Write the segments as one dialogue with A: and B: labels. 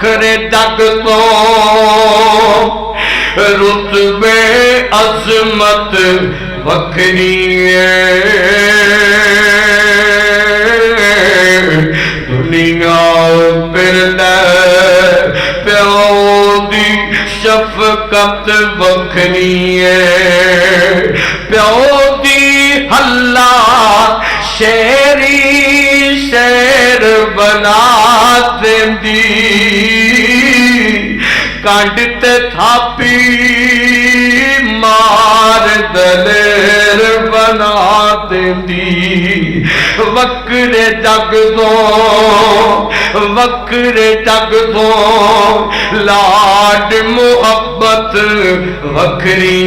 A: وکھرے جگ تو رتبے عظمت وکھری دنیا پھردا پیو دی شفقت وکھری پیو دی ہلا شیری شیر بنا دیندی کانڈ تے تھاپی مار دلیر بنا دیندی وکرے جگ تو لاڈ محبت وکھری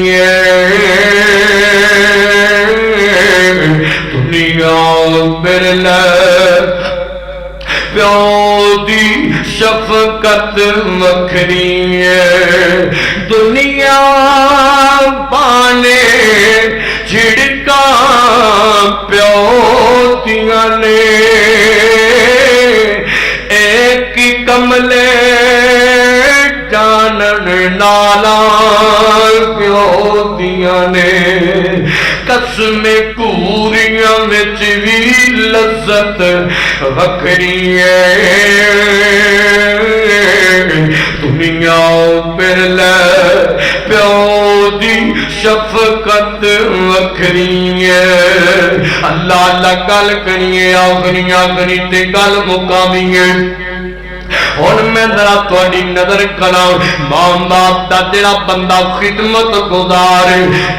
A: دنیا برلے پیو دی شفقت وکھری دنیا پانے جھڑکا پیو دیاں نے ایک کملے جانن نالا پیو دیاں نے قسم کوریاں وچ وی لذت وکھری دنیا پھرلے پیو دی شفقت وکھری اللہ اللہ گل کریے آخری تے گل مقامی اور میں ذرا تھوڑی نظر کراں ماں باپ دا جڑا بندہ خدمت گزار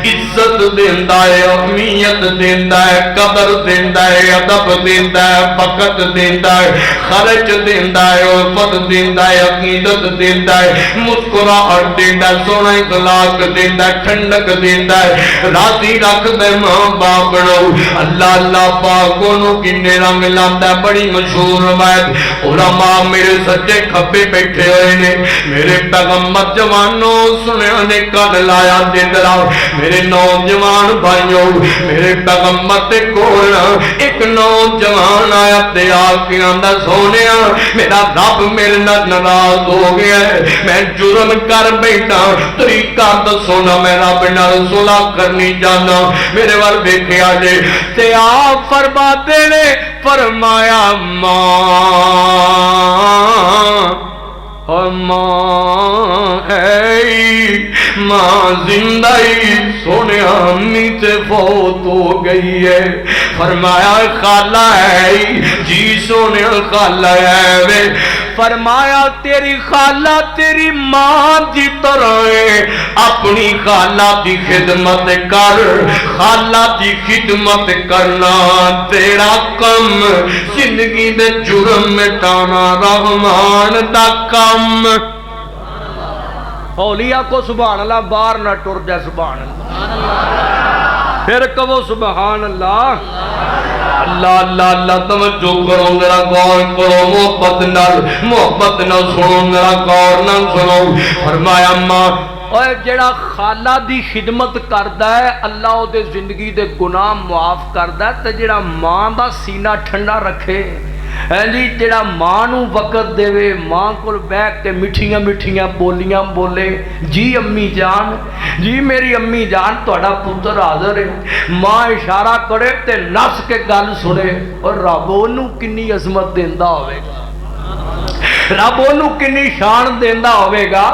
A: عزت دیندا ہے اہمیت دیندا ہے قدر دیندا ہے ادب دیندا ہے وقت دیندا ہے خرچ دیندا ہے عفت دیندا ہے عقیدت دیندا ہے مسکراہٹ دیندا ہے سونا اخلاق دیندا ہے ٹھنڈک دیندا ہے راضی رکھدا ہے ماں باپ نوں اللہ اللہ پاک نوں کنے رنگ لاندا ہے بڑی مشہور روایت علماء میرے سچے کھبے بیٹھے ہوئے نے میرے پیغمبر جوانوں سنیا نے کن لایا دندرا میرے نوجوان بھائیوں میرے پیغمبر تے کول ایک نوجوان آیا تے آکے آندا سونیا میرا رب میرے نال ناراض ہو گیا ہے میں جرم کر بیٹھا طریقہ دسو نا میں رب نال صلح کرنی جانا میرے وال ویکھیا جے تے آپ فرماتے نے فرمایا ماں ماں زندہ سونے امی تے فوت ہو گئی ہے فرمایا خالہ ہے جی سونے خالہ ہے وے فرمایا تیری خالہ تیری ماں دی طرح ہے اپنی خالہ دی خدمت کر خالہ دی خدمت کرنا تیرا کم زندگی دے جرم مٹانا رحمان دا کم اولیاء کو سبحان اللہ باہر نہ ٹر جائے سبحان اللہ پھر کہو سبحان اللہ اللہ اللہ اللہ توجہ کرو ذرا غور کرو محبت نہ سنو ذرا غور نہ سنو فرمایا ماں اور جڑا خالہ دی خدمت کردا ہے اللہ او دے زندگی دے گناہ معاف کردا ہے تے جڑا ماں دا سینہ ٹھنڈا رکھے جی جڑا ماں نو وقت دے وے ماں کول بیٹھ کے مٹھیاں مٹھیاں بولیاں بولے جی امی جان جی میری امی جان تہاڈا پتر حاضر ہے ماں اشارہ کرے تے نس کے گل سنے اور رب اونوں کنی عظمت دیندا ہوے گا رب اونوں کنی شان دیندا ہوے گا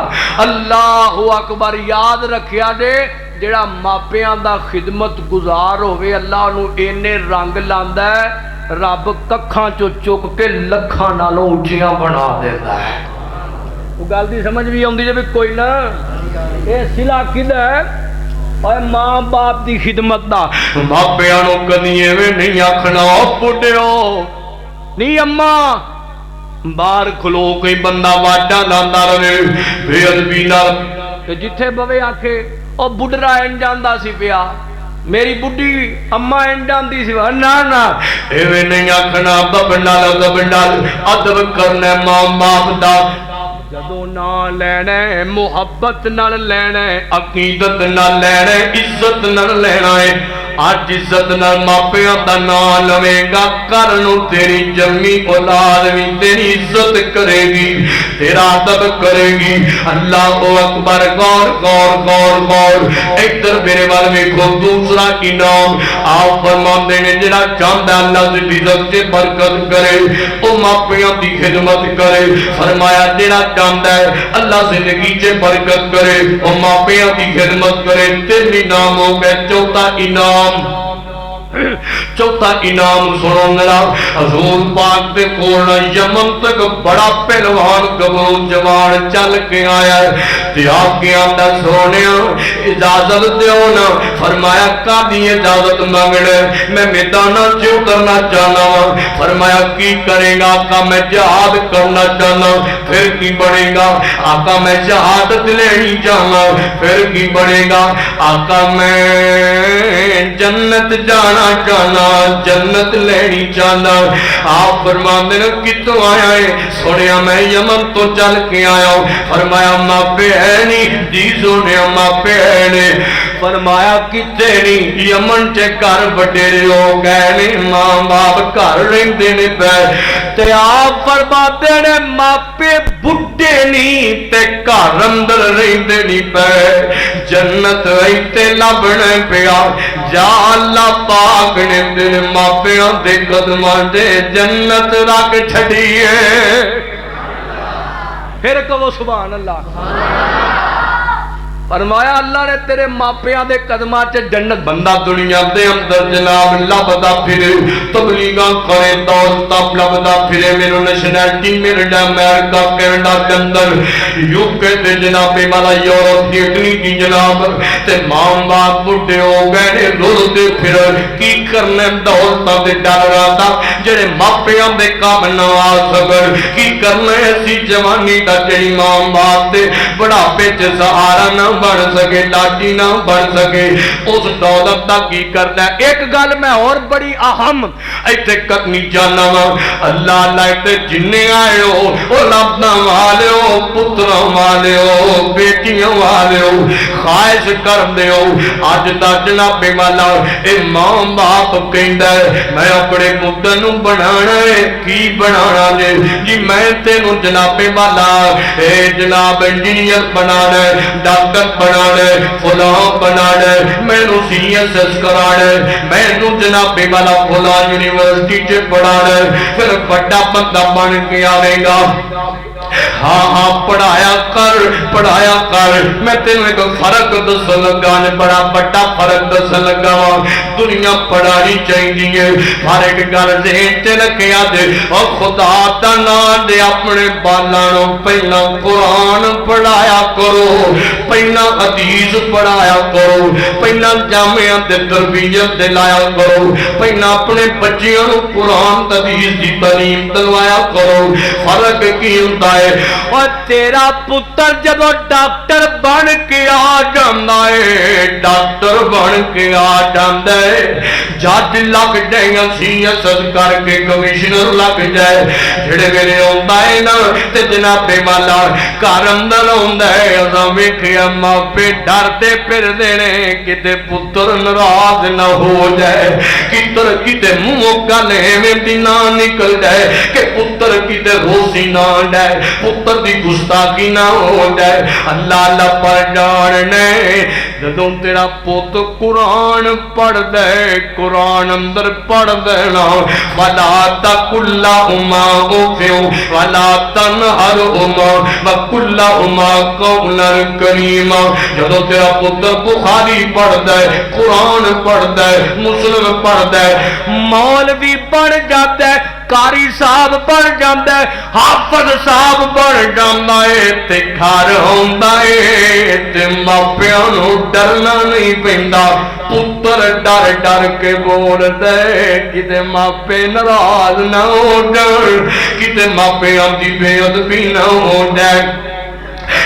A: اللہ اکبر یاد رکھیا جے جڑا ماپیاں دا خدمت گزار ہوے اللہ نو اینے رنگ لاندا ہے رب ککھاں چو چک کے لکھاں نالوں اونچیاں بنا دیتا ہے وہ گل دی سمجھ بھی آندی جے کوئی نہ اے صلہ کدا ہے اور ماں باپ دی خدمت دا ماپیاں نو کدی ایویں نہیں آکھنا پڈیو نہیں اماں باہر کھلو کوئی بندہ واڈا لاندا رہے بے ادبی نال تے جتھے بوے آکھے او بڈرا این جاندا سی پیا میری بڈی اماں انڈاندی سی نا نا ایویں نہیں آکھنا ادب نال ادب کرنا ماں باپ دا جدوں نا لینا ہے محبت نال لینا ہے عقیدت نال لینا ہے عزت نال لینا ہے آج عزت نال ماپیاں دا نام لوے گا کرنو تیری جمی اولاد بھی تیری عزت کرے گی تیرا ادب کرے گی. اللہ اکبر. غور غور غور غور. ادھر میرے وال ویکھو دوسرا انعام آپ فرماندے نے جڑا چاہندا اللہ دی رزق تے برکت کرے او ماپیاں دی خدمت کرے. فرمایا جڑا چاہندا ہے اللہ زندگی تے برکت کرے او ماپیاں دی خدمت کرے. تین انعام ہو گئے. چوتھا انعام سنو میرا. حضور پاک دے کول یمن تک بڑا پہلوان گبرو جوان چل کے آیا تے آپ کے آندا سونیا اجازت دیو نا. فرمایا کادی اجازت مانگنا میں میداناں چ اترنا چاہنا وا. فرمایا کی کرے گا؟ آقا میں جہاد کرنا چاہنا. پھر کی بڑھے گا؟ آقا میں شہادت لینی چاہنا. پھر کی بڑھے گا؟ آقا میں جنت جانا چاہنا جنت لینی چاہنا. آپ فرماندے نے کتوں آیا ہے؟ سنیا میں یمن تو چل کے آیا ہوں. فرمایا ماپے ہے نہیں جی. سنیا ماپے ہے نہیں. فرمایا کتے نہیں؟ یمن چے گھر وڈیرے ہو گئے نہیں ماں باپ گھر رہندے نے پے. تے آپ فرماتے نے ماپے بڈھے نہیں تے گھر اندر رہندے نہیں پے. جنت ایتے لبنے پیا. جا اللہ پاک نے تیرے ماپیاں دے قدماں دے جنت رکھ چھڑی ہے. پھر کہو سبحان اللہ. فرمایا اللہ نے تیرے ماپیاں دے قدماں چ جنت. بندہ دنیا دے اندر جناب لبدا پھرے تبلیغاں کرے دوست لبدا پھرے. میرے نیشنلٹی میرے امریکہ کینیڈا کے اندر یوکے تے جناب والا یورپ دی اٹلی دی جناب تے ماں باپ بڈھے ہو گئے نے رلدے پھر کی کرنے دولتاں دے ڈالراں دا جڑے ماپیاں دے کام نہ آ سکن. کی کرنا ایسی جوانی دا جڑی ماں باپ دے بڑھاپے چ سہارا نہ بن سکے لاٹھی نہ بن سکے. اس دولت دا کی کرنا ہے. ایک گل میں اور بڑی اہم ایتھے کرنی چاہنا وا. اللہ اللہ تے جننے آئے ہو اولاداں والے ہو پتراں والے ہو بیٹیاں والے ہو خواہش کردے ہو اج دا جناب والا اے ماں باپ کہندا ہے میں اپنے پتر نوں بنانا ہے. کی بنانا ہے جی؟ میں تینوں جناب والا اے جناب انجینئر بنانا ہے ڈاکٹر بنانا ہے فلاں بنانا ہے میں نو سی ایس ایس کرانا ہے میں نو جناب والا فلاں یونیورسٹی چ پڑھانا ہے. پھر بڑا بندہ بن کے آئے گا. ہاں ہاں پڑھایا کر. میں تینوں ایک فرق دس لگا نے بڑا بڑا فرق دس لگا. دنیا پڑھانی چاہیے ہر ایک گل ذہن چ رکھیا دے. اور خدا دا نام دے اپنے بالاں نوں پہلا قرآن پڑھایا کرو پہلا حدیث پڑھایا کرو پہلا جامعہ دے تربیت دلایا کرو پہلا اپنے بچیاں نوں قرآن حدیث دی تعلیم دلوایا کرو. فرق کی ہوندا ہے؟ اور تیرا پتر جب ڈاکٹر بن کے آ جاندا ہے ڈاکٹر بن کے آ جاندا ہے جج لگ جائے سی ایس ایس کر کے کمشنر لگ جائے جڑے میرے ہوندا ہے نا تے جناب والا گھر اندر ہوندا ہے. اساں ویکھیا ماپے ڈردے پھردے نے کتے پتر ناراض نہ ہو جائے کتے منہ گل ایویں دی نہ نکل جائے کہ پتر کتے روسی نہ ڈائے پتر دی گستاخی نہ ہو جائے. اللہ اللہ پر جاننے جدوں تیرا پوت قرآن پڑھ دے قرآن اندر پڑھ دینا ولا تکلہما اف ولا تنہرہما وقلہما قولا کریما. جدوں تیرا پتر بخاری پڑھ دے قرآن پڑھ دے مسلم پڑھ دے مولوی پڑھ جاتا ہے قاری صاحب بن جاندا ہے حافظ صاحب بن جاندا ہے تے گھر ہوندا ہے تے ماپیاں نوں ڈرنا نہیں پیندا. پتر ڈر ڈر کے بولدا ہے کتے ماپے ناراض نہ ہو جان کتے ماپیاں دی بے ادبی نہ ہو جائے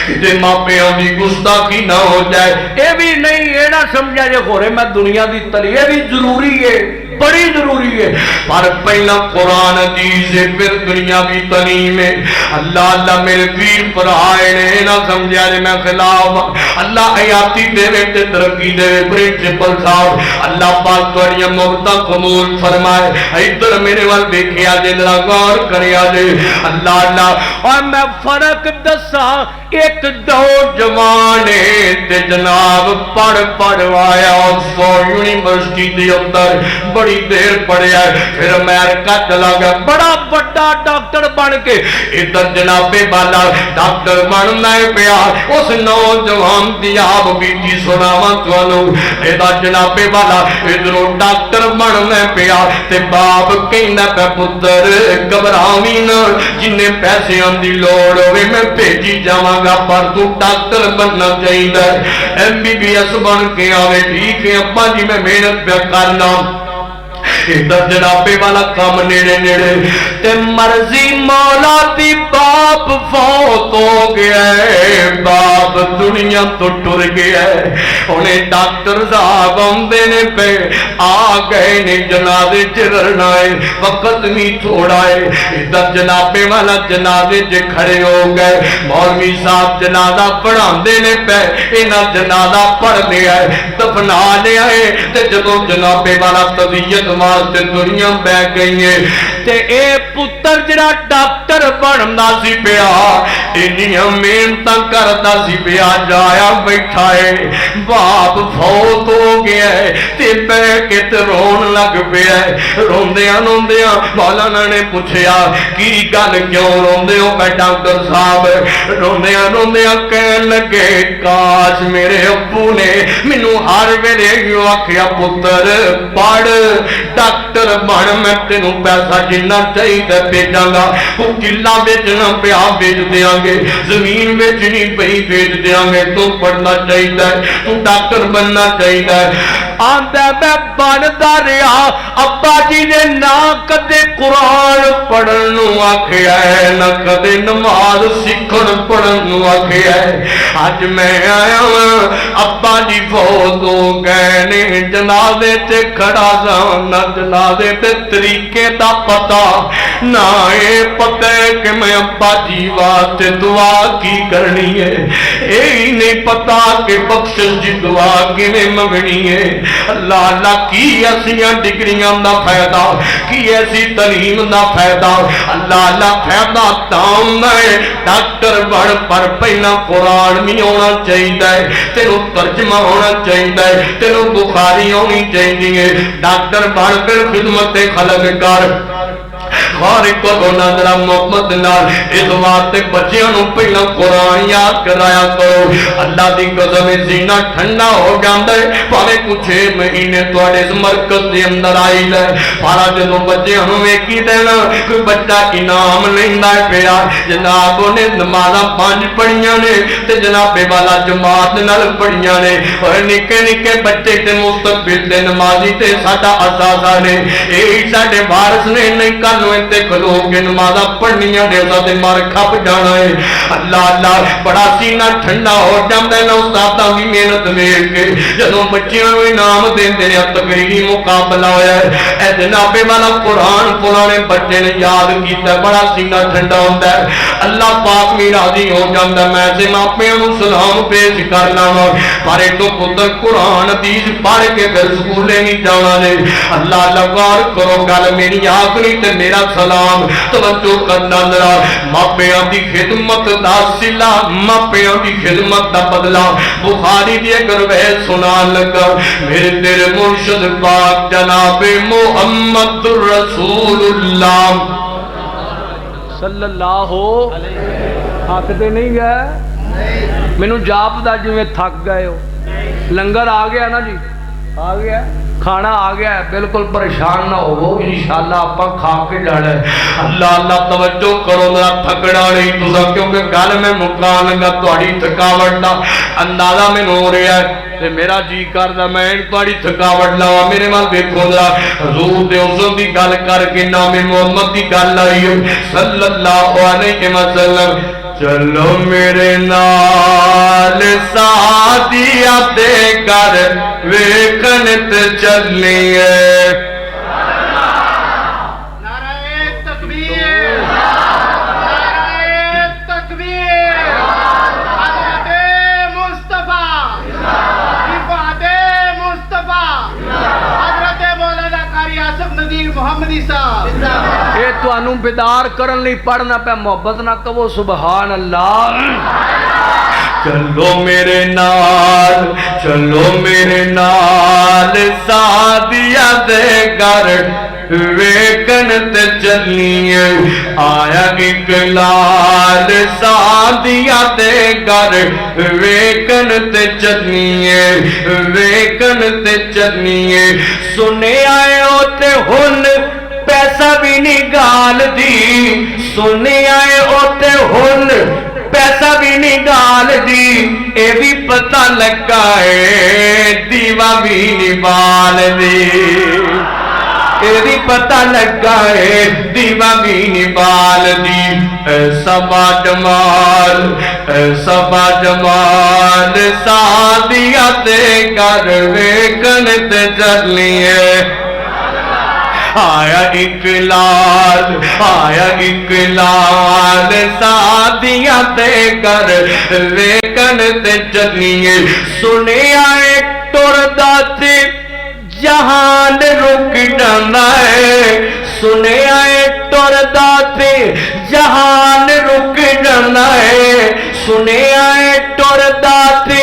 A: کتے ماپیاں دی گستاخی نہ ہو جائے. اے بھی نہیں اے نہ سمجھا جے خورے میں دنیا دی تلی اے بھی ضروری ہے بڑی ضروری ہے، پر پہلا قرآن حدیث ہے پھر دنیاوی تعلیم ہے۔ اللہ اللہ میرے پیر پرائے نے نہ سمجھا جے میں خلاف، اللہ حیاتی دے تے ترقی دے پرنسپل صاحب اللہ پاک تواڈیاں محبتاں قبول فرمائے۔ ادھر میرے وال دیکھیا جے ذرا غور کریا جے اللہ اللہ۔ اور میں فرق دسا ایک دو جوانے تے جناب پڑھ آیا آکسفورڈ یونیورسٹی دے اندر بڑی دیر پڑھیا پھر امریکہ چلا گیا بڑا بڑا ڈاکٹر بن کے ادھر جناب والا ڈاکٹر بننا پیا۔ اس نوجوان دی آپ بیٹی سناواں تانوں ادھر جناب والا ادھروں ڈاکٹر بننا پیا تے باپ کہندا پیا پتر گھبراویں نہ جنے پیسیاں دی لوڑ ہوے میں بھیجی جاواں گا پر تو ڈاکٹر بننا چاہیے، ایم بی بی ایس بن کے آوے ٹھیک ہے ابا جی میں محنت پہ کرنا۔ ادھر جنابے والا کام نیڑے نیڑے تے مرضی مولا دی باپ فوت ہو گیا ہے، باپ دنیا تو ٹر گیا ہے۔ انہیں ڈاکٹر صاحب آندے نے پہ آ گئے نے جنازے چرنا ہے وقت نہیں تھوڑا ہے۔ ادھر جنابے والا جنازے چ کھڑے ہو گئے، مولوی صاحب جنازہ پڑھاندے نے پہ انہاں جنازہ پڑھ لیا ہے دفنا لیا ہے تے جدوں جنابے والا طبیعت واسطے دنیا بہ گئی ہے تے اے پتر جڑا ڈاکٹر بننا سی پیا انیاں محنتاں کردا سی پیا جایا بیٹھا ہے باپ فوت ہو گیا ہے تے بیٹھ کے تے رون لگ پیا ہے۔ روندیاں روندیاں مولانا نے پوچھیا کی گل کیوں روندے ہو میں ڈاکٹر صاحب روندیاں روندیاں کہن لگے کاش میرے ابو نے مینوں ہر ویلے یوں آکھیا پتر پڑھ ڈاکٹر بن میں تینوں پیسہ جنہ چاہیے بھیجاں گا، وہ قلعہ بیچنا پیا بیچ دیاں گے، زمین بیچنی پئی بیچ دیاں گے، تو پڑھنا چاہیے تو ڈاکٹر بننا چاہیے۔ آندا میں بندا رہا ابا جی نے نہ کدے قرآن پڑھن نو آکھیا ہے نہ کدے نماز سیکھن پڑھن نو آکھیا ہے۔ اج میں آیا ابا جی فوت ہو گئے نے جنازے تے کھڑا سا نہ جنازے تے طریقے دا پتا نہ اے پتہ کہ میں ابا جی واسطے دعا کی کرنی ہے، اے نہیں پتا کہ بخشش دی دعا کیویں منگنی ہے۔ اللہ اللہ کی ایسیاں ڈگریاں دا فائدہ کی ایسی تعلیم دا فائدہ اللہ اللہ فائدہ تام ہے ڈاکٹر بن پر پہلا قرآن بھی ہونا چاہیے تینوں ترجمہ ہونا چاہیے تینوں بخاری ہونی چاہیے ڈاکٹر بن کر خدمت خلق کر خارق کو گونا ذرا محمد نال اس واسطے بچیاں نو پہلا قرآن یاد کرایا کرو۔ اللہ دی قسم سینہ ٹھنڈا ہو جاندا ہے پاوے کچھ مہینے تواڈے اس مرکز دے اندر آئی لے پارا جدوں بچیاں نو ویکھی دینا کوئی بچہ انعام لیندا ہے پیا جناب نے نمازاں 5 پڑھیاں نے تے جناب والا جماعت نال پڑھیاں نے اور نکے نکے بچے تے مستقبل دے نمازی تے ساڈا اساسا نے اے ساڈے وارث نے نہیں کل تے کھلو کے نمازاں پڑھنیاں دے تے مار کھپ جانا ہے۔ اللہ اللہ بڑا سینہ ٹھنڈا ہو جاندا ہے نا استاداں دی محنت ویکھ کے جدوں بچیاں نوں انعام دیندے نے تقریری مقابلہ ہویا ہے اے جناب والا قرآن پرانے بچے نے یاد کیتا بڑا سینہ ٹھنڈا ہوندا ہے اللہ پاک بھی راضی ہو جاندا میں تے ماپیاں نوں سلام پیش کرنا وا پر تو پتر قرآن حدیث پڑھ کے پھر سکولے نہیں جانا نے۔ اللہ اللہ غور کرو گل میری آخری تے میرا سلام توجہ کرنا ذرا ماپیاں دی خدمت دا صلہ ماپیاں دی خدمت دا بدلہ بخاری دی اگر وہ سنا لگا میرے تیرے مرشد پاک جناب محمد رسول اللہ صلی اللہ تھک دے نہیں گئے مینوں جاپدا جویں تھک گئے ہو لنگر آ گیا نا جی آ گیا کھانا آ گیا ہے بالکل پریشان نہ ہو انشاءاللہ اپا کھا کے جانا ہے۔ اللہ اللہ توجہ کرو ذرا تھکڑا نہیں تسا کیونکہ گل میں مکان لگا تہاڈی تھکاوٹ دا اندازہ مینوں ہو رہا ہے تے میرا جی کردا میں تہاڈی تھکاوٹ لاواں میرے ول دیکھو ذرا حضور دے حسن دی گل کر کے نام محمد دی گل آئی صلی اللہ علیہ وسلم چلو میرے نال سادیا دے گھر ویکھن تے چلیے تانوں بیدار کرن لئی پڑھنا پہ محبت نہ کہو سبحان اللہ چلو میرے نال چلو میرے نال سادیا دے گھر ویکن تے چلیے آیا اقلال سادیا دے گھر ویکن تے چلیے ویکن تے چلیے سنے آئے ہوتے ہن پیسہ بھی نہیں گال دی سنے آئے ہوتے ہن پیسہ بھی نہیں گال دی اے بھی پتہ لگا ہے دیوہ بھی نہیں بال دی اے بھی پتہ لگا ہے دیوہ بھی نہیں بال دی ایسا با جمال سادیا تے گھر ویکن تے چلیے آیا اقلال سادیا تے کر ویکن تے چلیے سنے آئے ٹردا تے جہان رک جانا ہے سنے آئے ٹردا تے جہان رک جانا ہے سنے آئے ٹردا تے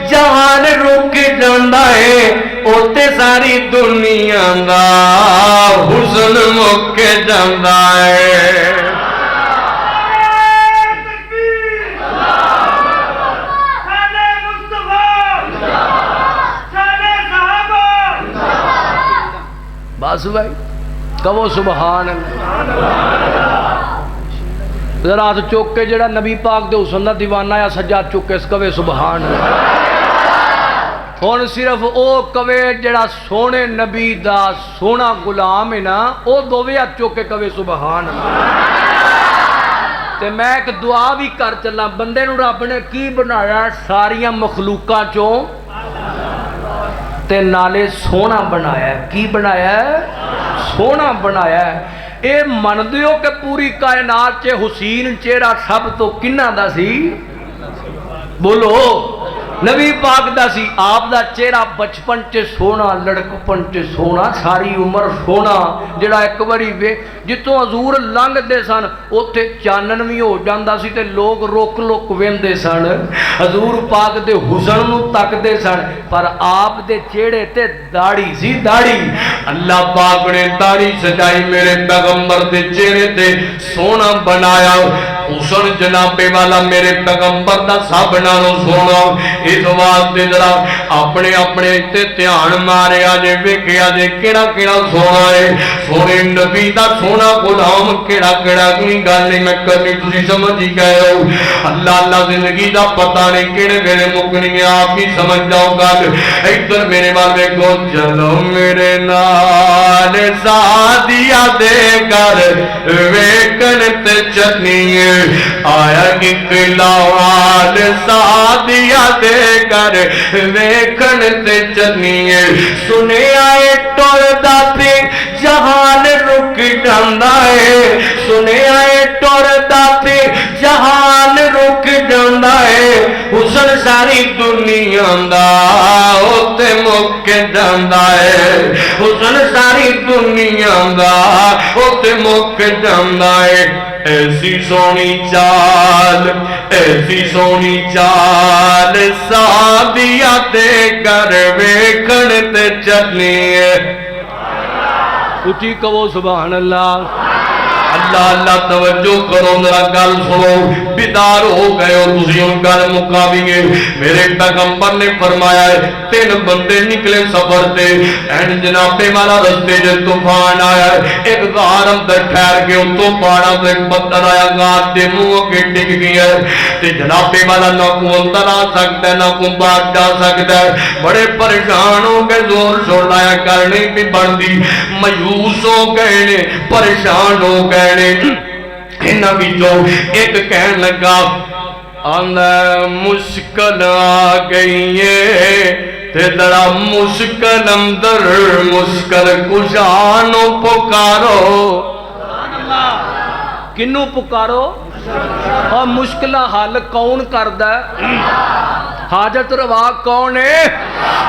A: جہان رک جانا ہے اوتے ساری دنیا دا حسن مک جانا ہے بس بھائی کہو سبحان ذرا ہاتھ چوک کے جڑا نبی پاک دے حسن دا دیوانہ یا سجاد چوک کے اس کہوے سبحان ہون صرف او کہوے جڑا سونے نبی دا سونا غلام ہے نا او دووے ہاتھ چوک کے کہوے سبحان تے میں ایک دعا بھی کر چلا بندے نو رب نے کی بنایا ساریاں مخلوقاں چوں تے نالے سونا بنایا ہے کی بنایا ہے سونا بنایا ہے اے من دیو کہ پوری کائنات چے حسین چہرہ سب تو کنہ دا سی بولو نبی پاک دا سی آپ دا چہرہ بچپن چے سونا لڑکپن چے سونا ساری عمر سونا جڑا ایک باری وے جتوں حضور لنگ دے سن اوتھے چانن بھی ہو جاندا سی تے لوگ روک لوک ویندے سن حضور پاک دے حسن نو تک دے سن پر آپ دے چہرے تے داڑھی سی داڑھی اللہ پاک نے داڑھی سجائی میرے پیغمبر دے چہرے تے سونا بنایا حسن جنابے والا میرے پیغمبر دا سب نالوں سونا اس واسطے ذرا اپنے اپنے تے دھیان مارے آجے ویکھیا جے کیڑا کیڑا سونا ہے سونے نبی دا سونا غلام کیڑا کیڑا کوئی گل نہیں میں کرنی تسی سمجھ ہی گئے ہو اللہ اللہ زندگی دا پتہ نہیں کیڑے ویلے مکنی ہے آپ ہی سمجھ جاؤ گل ادھر میرے وال دیکھو چلو میرے نال سادیا دے گھر ویکن تے چلیے آیا اقلال سادیا دے کر ویکھن تے چلیے سنے آئے ٹردا تے جہان رک جاندا ہے سنے آئے ٹردا تے جہان رک جاندا ہے حسن ساری دنیا دا اوتے مک جاندا ہے حسن ساری دنیا دا اوتے مک جاندا ہے ایسی سونی چال سادیا تے گھر ویکھن تے چلیے اچھی کہو سبحان اللہ اللہ اللہ توجہ کرو ذرا گل سنو بیدار ہو گئے ہو تسی ان گل مقابی گے میرے پیغمبر نے فرمایا ہے 3 بندے نکلے سفر تے این جنابے والا رستے جو طوفان آیا ہے ایک غار اندر ٹھہر کے ان تو پاڑا تو ایک پتھر آیا غار دے منہ کے ٹک گیا ہے تے جنابے والا نہ کو اندر آ سکتا ہے نہ کو باہر جا سکتا ہے بڑے پریشان ہو گئے زور شور لایا کرنے بھی بڑھتی مایوس ہو گئے پریشان ہو گئے انہاں وچوں ایک کہن لگا آندا مشکل آ گئی ہے تے ذرا مشکل اندر مشکل کشا نو پکارو کنو پکارو اور مشکل حل کون کردا ہے؟ حاجت روا کون ہے؟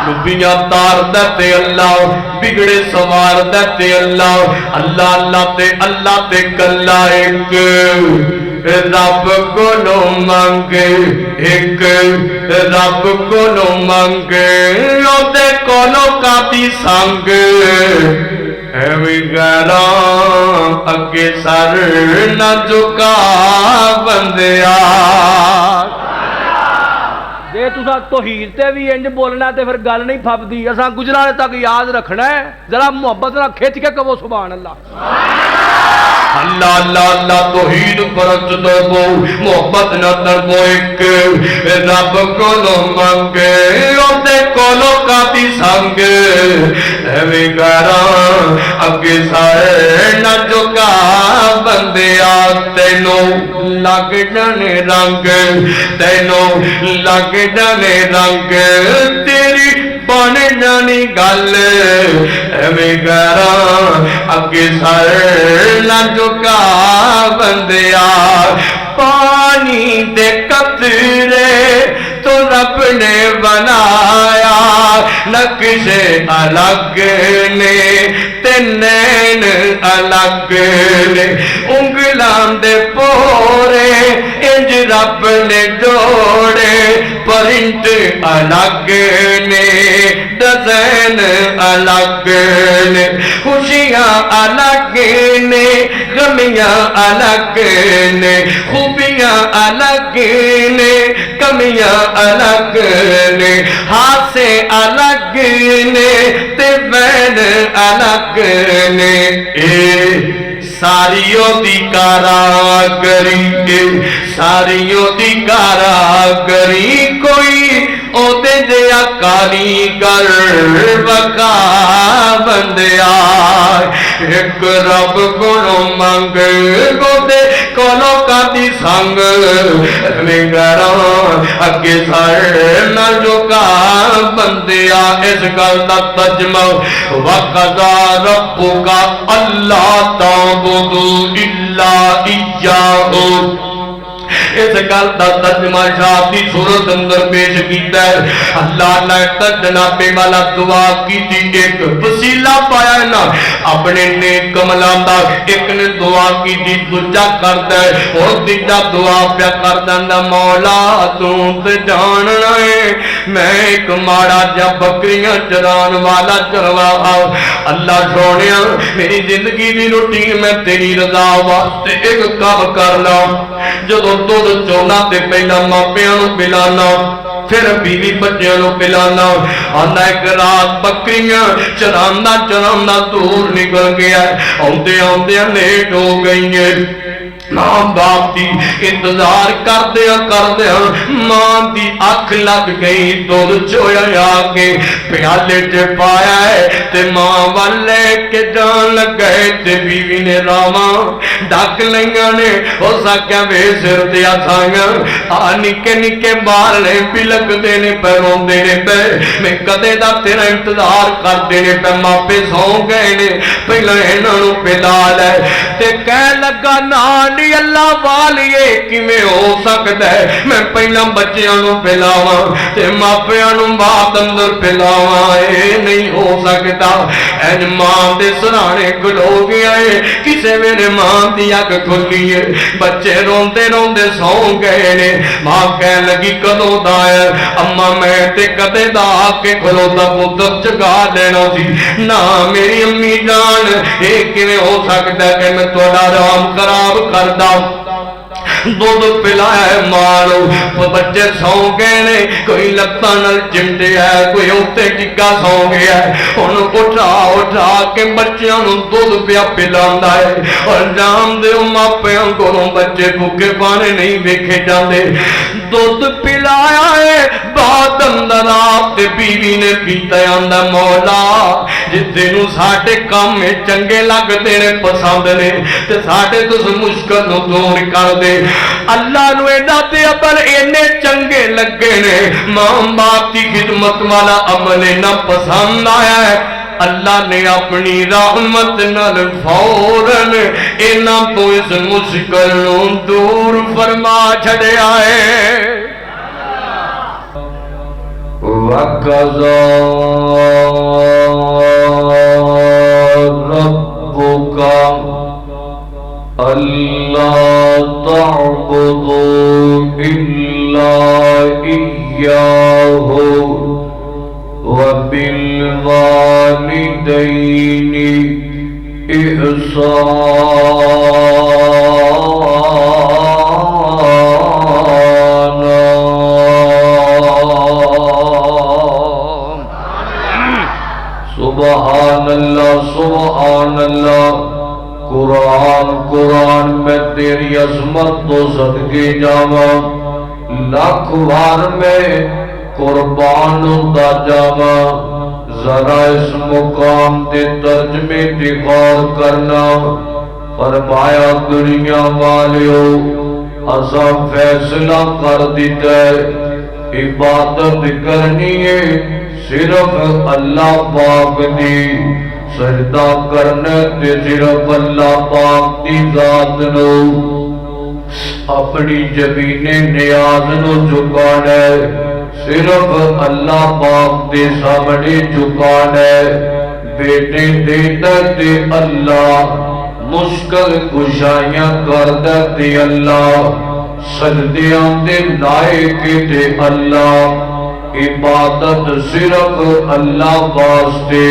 A: لبیاں تار دیتے اللہ، بگڑے سوار دیتے اللہ، اللہ اللہ تے کلا ایک رب کو نو منگے، ایک رب کو نو منگے، او دے کولو کاتی سنگ ایویں غیراں اگے سر نہ جھکا بندیا۔ جے تساں توحید تے بھی انج بولنا تے پھر گل نہیں پھبدی، اساں گجرانے تک یاد رکھنا ہے، ذرا محبت نال کھچ کے کہو سبحان اللہ۔ اللہ اللہ اللہ توحید پرچ دربو، محبت نہ دربو، ایک رب کو نو منگے، اُتے کولو کاتی سنگ ایویں غیراں اگے سائے نہ جھکا بندیا۔ تینوں لگ جانے رنگ، تینوں لگ جانے رنگ، تیری بن جانی گل ایویں غیراں اگے سر نہ جھکا بندیا۔ پانی دے قطرے تو رب نے بنایا، نقشے الگ نے تے نین الگ نے، انگلاں دے پورے انج رب نے جوڑے، پرنٹ الگ نے ڈیزائن الگ نے، خوشیاں الگ نے غمیاں الگ نے، خوبیاں الگ نے کمیاں الگ نے، ہاسے الگ نے تے بین الگ نے۔ ساریوں دی کاراگری، ساریوں دی کاراگری، کوئی اوتے جیا کاریگر وکا بندیا۔ ایک رب کو منگ گوتے کولو کاتی سنگ ایویں غیراں اگے سر نہ جھکا بندیا۔ اس گل دا ترجمہ وَقَضَىٰ رَبُّكَ أَلَّا تَعْبُدُوا إِلَّا إِيَّاهُ۔ اس گل دا ترجمہ شاہ دی صورت اندر پیش کیتا ہے۔ اللہ نے جناب والا دعا کی تھی، ایک وسیلہ پایا نا اپنے نیک عملاں دا، ایک نے دعا کی تھی دوجا کردا ہے، اور تیجا دعا پیا کردا، مولا تو تے جاننا ہے میں ایک ماڑا جا بکریاں چران والا چرواہا، اللہ سونیا میری زندگی دی روٹین میں تیری رضا واسطے ایک کام کر لا، جدوں دودھ چونا تے پہلا ماپیاں نوں پلانا، پھر بیوی بچیاں نوں پلانا۔ آندا ایک رات بکریاں چراندہ چراندہ دور نکل گیا، آندے آندے لیٹ ہو گئی ہیں۔ ماں باپ دی انتظار کردیا ماں دی اکھ لگ گئی، دودھ چویا آگے پیالے چ پایا ہے تے ماں والے کے جان لگ گئے تے بیوی نے راواں ڈک لئیاں نے، ہو سکیا وے سر دیا تھائیاں آ نکے نکے بالے پلک دینے پہ رون دینے پہ، میں کدے دا تیرا انتظار کر دینے پہ، ماپے سو گئے نے پہلے انہوں پلا لے تے کہہ لگا نانی اللہ والیے کی میں ہو سکتا ہے میں پہلا بچیاں نوں پلاواں تے ماپیاں نوں بات اندر پلاواں، اے نہیں ہو سکتا۔ این ماں دے سرانے کھلو گیا ہے، کسے میرے ماں دی اگ کھلی ہے، بچے روندے روندے سو گئے نے، ماں کہنے لگی کدوں دا ہے، اما میں تے کدے دا کے کھلو دا پتر جگا لینا سی، نا میری امی جان ایک میں ہو سکتا ہے کہ میں تھوڑا رام خراب کر دا، دودھ پلایا ہے مارو، بچے سو گئے نے، کوئی لتاں نال چمٹے ہے، کوئی اوتے ٹکا سو گیا ہے، انہوں اٹھا اٹھا کے بچیاں نوں دودھ پیا پلاندا ہے، اور جام دے ماپیاں کولوں بچے بھوکے پانے نہیں ویکھے جاندے، دودھ پلایا ہے بعد اندر آپ تے بیوی نے پیتا آندا مولا جتنے نوں ساڈے کام میں چنگے لگدے نے پسند نے تے ساڈے تو مشکل نوں دور کر دے، اللہ نو ایڈا تے عمل اینے چنگے لگے نے، ماں باپ کی خدمت والا عمل اینا پسند آیا ہے، اللہ نے اپنی رحمت نال فوراً انہاں تو اس مشکل نو دور فرما چھڑیا ہے وَقَضَى رَبُّكَ أَلَّا تَعْبُدُوا إِلَّا إِيَّاهُ وَبِالْوَالِدَيْنِ إِحْسَانًا سبحان اللہ سبحان اللہ قرآن میں تیری عظمت تو صدقے جاواں لاکھ بار میں قربان ہوتا جاواں ذرا اس مقام تے ترجمے تے غور کرنا فرمایا دنیا والیو اساں فیصلہ کر دیتا ہے عبادت کرنی ہے صرف اللہ پاک دی سجدہ کرنے تے صرف اللہ پاک دی ذات نو اپنی جبین نیاز نو جھکانا ہے صرف اللہ پاک دے سامنے جھکانا ہے بیٹے دیتا تے اللہ مشکل کشائیاں کردہ تے اللہ سجدیاں دے لائق تے اللہ عبادت صرف اللہ واسطے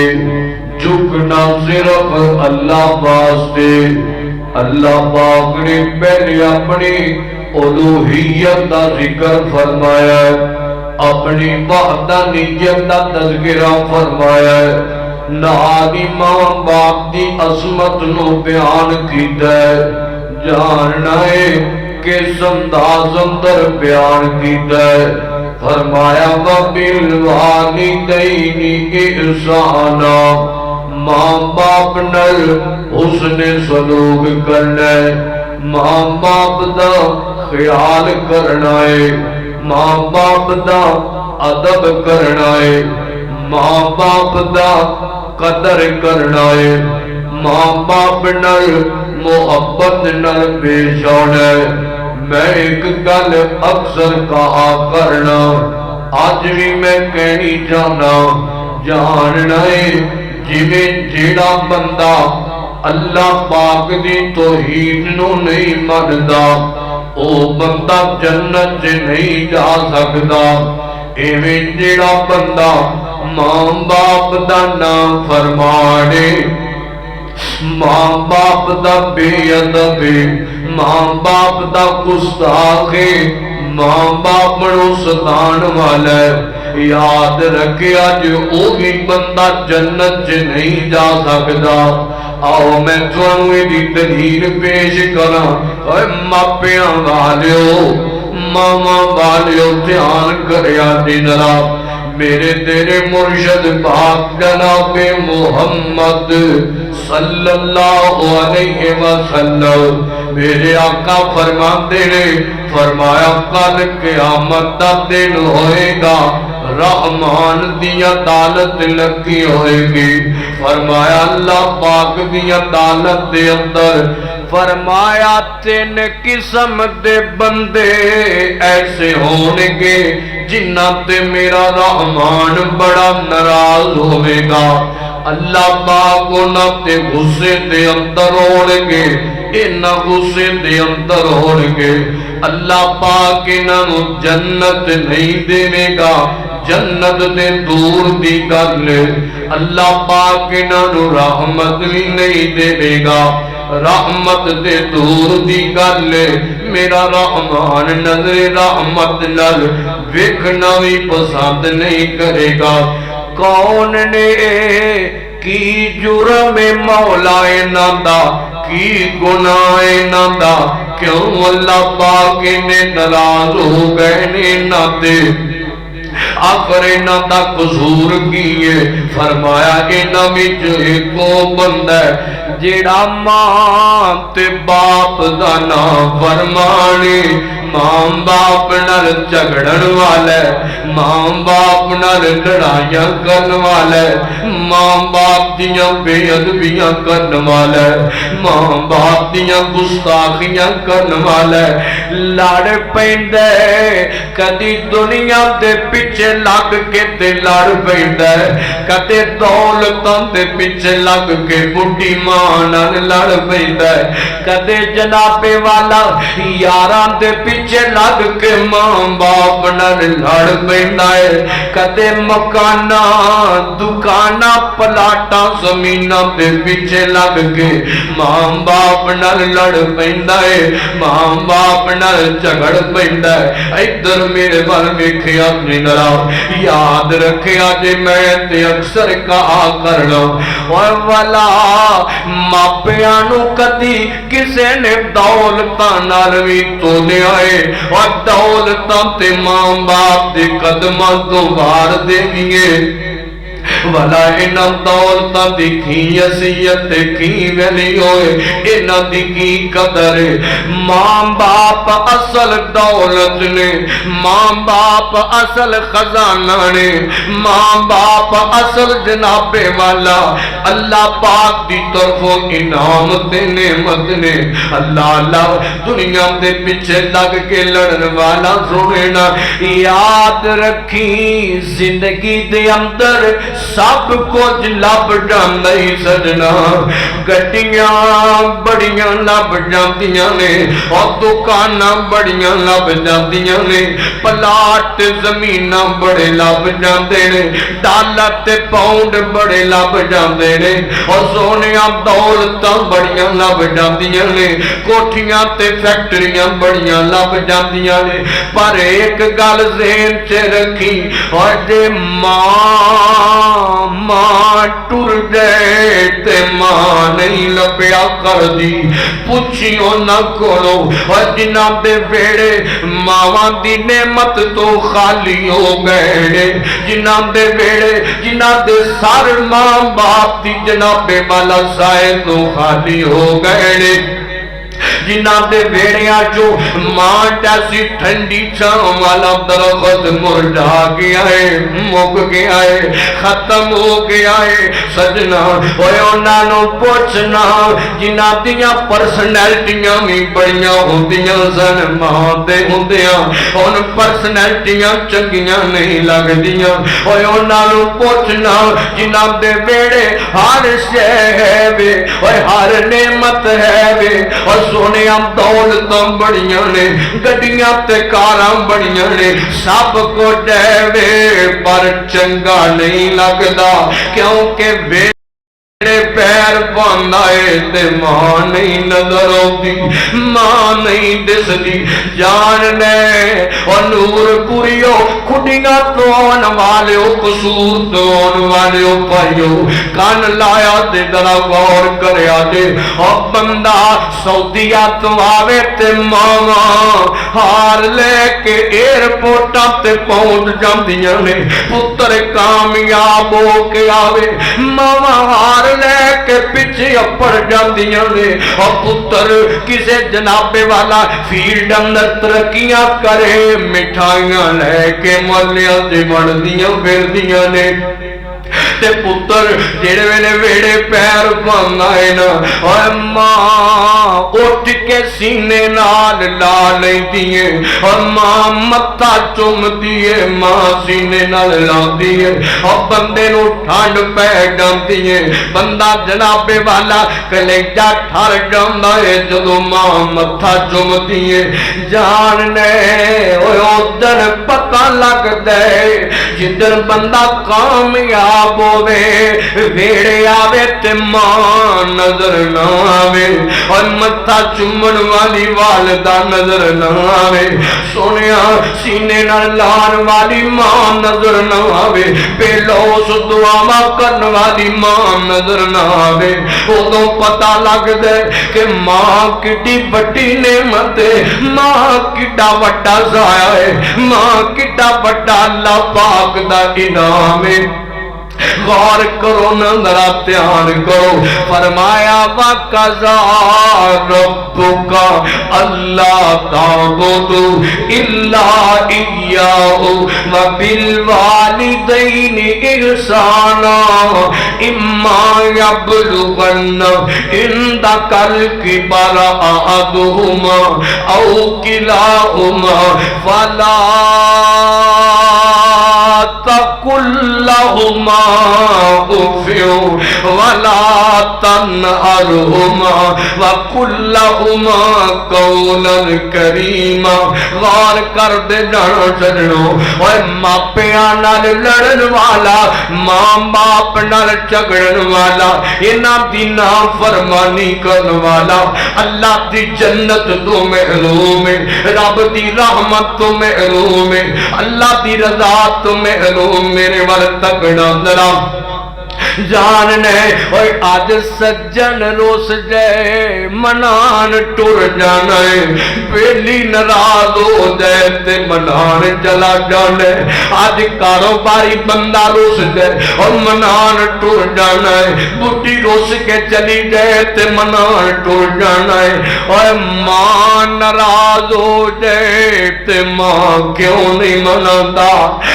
A: جھکنا صرف اللہ واسطے اللہ پاک نے پہلے اپنی الوہیت کا ذکر فرمایا ہے اپنی وحدانیت کا تذکرہ فرمایا ہے نہاری ماں باپ کی عظمت نو بیان کیتا ہے جاننا ہے کس انداز اندر بیان کیتا ہے فرمایا وَبِالْوَالِدَيْنِ إِحْسَانًا ماں باپ نال حسن سلوک کرنا ہے ماں باپ دا خیال کرنا ہے ماں باپ دا ادب کرنا ہے ماں باپ دا قدر کرنا ہے ماں باپ نال محبت نال پیش آنا ہے میں ایک گل اکثر کہا کرنا آج بھی میں کہنی چاہنا جاننا ہے جویں جیڑا بندہ اللہ پاک دی توحید نو نہیں مندا او بندہ جنت چ نہیں جا سکدا ایویں جیڑا بندہ ماں باپ دا نام فرمانے ماں باپ دا بے ادب ماں باپ دا گستاخ ماں باپ نو ستان والا یاد رکھے اج او بھی بندہ جنت چ نہیں جا سکدا آؤ میں تھانوں دی دلیل پیش کراں اے ماپیاں والیو ماما والیو دھیان کریا ذرا میرے تیرے مرشد پاک جناب محمد صلی اللہ علیہ وسلم میرے آقا فرماتے نے فرمایا کل قیامت دا دن ہوئے گا رحمان دی عدالت لگی ہوئے گی فرمایا اللہ پاک دی عدالت دے اندر فرمایا تین قسم دے بندے ایسے ہونے گے جنہ تے میرا رحمان بڑا ناراض ہوئے گا اللہ پاک انہاں تے غصے دے اندر ہونے گے انہاں غصے دے اندر ہونے گے اللہ پاک انہاں جنت نہیں دینے گا جنت دے دور دی گل اللہ پاک انہاں رحمت بھی نہیں دے گا رحمت دے دور دی گل میرا رحمان نظر رحمت نال ویکھنا بھی پسند نہیں کرے گا کون نے کی جرم مولا نادا کی گناہ نادا کیوں اللہ پاک نے ناراض ہو گئے نے نادے آخر انہاں دا قصور کیے فرمایا انہاں وچ ایک بندہ ہے جیڑا ماں تے باپ دا نام فرمانے ماں باپ نال جھگڑن والا ہے، ماں باپ نال لڑائیاں کرن والا ہے، ماں باپ دیاں بے ادبیاں کرن والا ہے، ماں باپ دیاں گستاخیاں کرن والا ہے، لڑ پیندا ہے، کدی دنیا دے پیچھے لگ کے تے لڑ پیندا ہے، کدی دولتاں دے پیچھے لگ کے بڈھی ماں نال لڑ پیندا ہے، کدی جناب والا یاراں دے پیچھے لگ کے ماں باپ نال لڑ پیندا ہے، کدی مکاناں دکاناں پلاٹاں زمیناں دے پیچھے لگ کے ماں باپ نال لڑ پیندا ہے، ماں باپ نال جھگڑ پیندا ہے۔ ادھر میرے ول ویکھیا اپنی طرح یاد رکھیا جے میں تے اکثر کہا کرنا اور والا ماپیاں نو کدی کسے نے دولتاں نال وی تولیا ہے، اور دولتاں تے ماں باپ دے قدماں تو وار دینگے، والا انہاں دولتاں دی کی حیثیت کی ویلی ہوئے، انہاں دی کی قدر ہے۔ ماں باپ اصل دولت نے، ماں باپ اصل خزانہ نے، ماں باپ اصل جناب والا اللہ پاک دی طرفوں انعام تے نعمت نے۔ اللہ اللہ دنیا دے پیچھے لگ کے لڑن والا سنے نا، یاد رکھی زندگی دے اندر سب کچھ لب جاندی سجنا، گڈیاں بڑیاں لب جاندیاں نے، اور دکاناں بڑیاں لب جاندیاں نے، پلاٹ زمیناں بڑے لب جاندے نے، ڈالر تے پاؤنڈ بڑے لب جاندے نے، اور سونیاں دولتاں بڑیاں لب جاندیاں نے، کوٹھیاں تے فیکٹریاں بڑیاں لب جاندیاں نے، پر ایک گل ذہن چ رکھی، اور جے ماں ٹر گئے تے ماں نہیں لبیا کر دی، پوچھیو نہ کرو، اور جنہ دے بیڑے ماں دی نعمت تو خالی ہو گئے، جنہ دے بیڑے جنہ دے سر ماں باپ دی جناب والا سائے تو خالی ہو گئے، جنہ دے بیڑیاں جو ماں جیسی ٹھنڈی چھاؤں والا درخت مرجھا گیا ہے، مک گیا ہے، ختم ہو گیا ہے، سجنا اوے انہاں نوں پوچھنا جنہ دیاں پرسنالٹیاں بھی بڑیاں ہوندیاں سن، ماں دے ہوندیاں ان پرسنالٹیاں چنگیاں نہیں لگدیاں، اوے انہاں نوں پوچھنا جنہ دے بیڑے ہر شے ہے وے، اوے ہر نعمت ہے وے، اور سونیاں دولتاں بڑیاں نے، گڈیاں تے کاراں بڑیاں نے، سب کو ڈیوے پر چنگا نہیں لگدا، کیونکہ میرے پیر باندھائے تے ماں نہیں نظر آتی، ماں نہیں دسدی، جان نے اور نور پوریو کھڈیاں تو آن والیو، قصور تو آن والیو پائیو، کان لایا تے ذرا غور کریا تے، اور بندہ سعودیہ تو آوے تے ماں ہار لے کے ایئرپورٹاں تے پہنچ جاندیاں نے، پتر کامیاب ہو کے آوے ماں ہار لے کے پیچھے اپڑ جاندیاں نے، اور پتر کسے جناب والا فیلڈ اندر ترقیاں کرے مٹھائیاں لے کے مولیاں تے بڑھدیاں پھردیاں نے، تے پتر جڑے ویلے ویڑے پیر باندھائے نا، اور ماں اٹھ کے سینے نال لا لیندی ہے، اور ماں متھا چومدی ہے، ماں سینے نال لاندی ہے، اور بندے نو ٹھنڈ پہ جاندی ہے، بندہ جناب والا کلیجہ ٹھر جاندا ہے جدوں ماں متھا چومدی ہے، جان نے ادھر پتہ لگدا ہے جدھر بندہ کامیاب ہووے، ویڑے آوے تے ماں نظر نہ آوے، اور متھا چومن والی والدہ نظر نہ آوے، سونیا سینے نال لان والی ماں نظر نہ آوے، بے لوس دعاواں کرن والی ماں نظر نہ آوے، ادوں پتہ لگدا ہے کہ ماں کڈی بڑی نعمت ہے، ماں کڈا وڈا ضائع ہے، ماں کڈا وڈا اللہ پاک دا انعام ہے۔ غور کرو نا ذرا دھیان کرو فرمایا وَقَضَى رَبُّكَ أَلَّا تَعْبُدُوا إِلَّا إِيَّاهُ وَبِالْوَالِدَيْنِ إِحْسَانًا إِمَّا يَبْلُغَنَّ عِندَكَ الْكِبَرَ أَحَدُهُمَا أَوْ كِلَاهُمَا فَلَا تَقُل لَّهُمَا أُفٍّ وَلَا تَنْهَرْهُمَا وَقُل لَّهُمَا قَوْلًا كَرِيمًا غور کر دے جانو سجنو اوے ماپیاں نال لڑن والا ماں باپ نال جھگڑن والا انہاں دی نافرمانی کرن والا اللہ دی جنت تو محروم ہے رب دی رحمت تو محروم ہے اللہ دی رضا تو محروم میرے وال تکڑا ذرا جاننے اور آج سجن روس جائے منان ٹور جانا ہے پہلی ناراض ہو جائے تے منان چلا جانا ہے آج کاروباری بندہ روس جائے اور منان ٹور جانا ہے بوٹی روس کے چلی جائے تے منان ٹور جانا ہے اور ماں ناراض ہو جائے تے ماں کیوں نہیں مناتا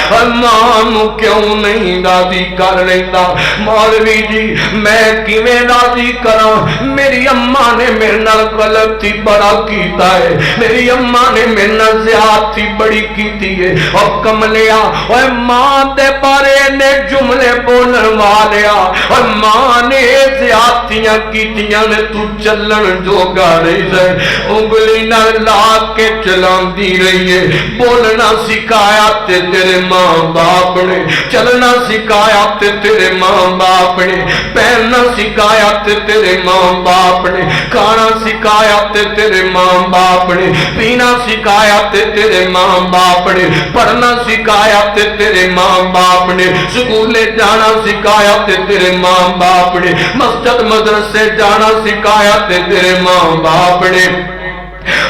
A: اور ماں نو کیوں نہیں راضی کر لیتا مولوی جی میں کیویں راضی کراں میری اماں نے میرے نال غلطی بڑا کیتا ہے میری اماں نے میرے نال زیادتی بڑی کیتی ہے اور کملیا اوے ماں دے بارے نے جملے بولن والیا اور ماں نے زیادتیاں کیتیاں نے تو چلن جوگا نہیں ہے انگلی نال لا کے چلاندی رہی ہے بولنا سکھایا تے تیرے ماں باپ نے چلنا سکھایا تے تیرے ماں باپ نے پہننا سکھایا تے تیرے ماں باپ نے کھانا سکھایا تے تیرے ماں باپ نے پینا سکھایا تے تیرے ماں باپ نے پڑھنا سکھایا تے تیرے ماں باپ نے سکولے جانا سکھایا تے تیرے ماں باپ نے مسجد مدرسے جانا سکھایا تے تیرے ماں باپ نے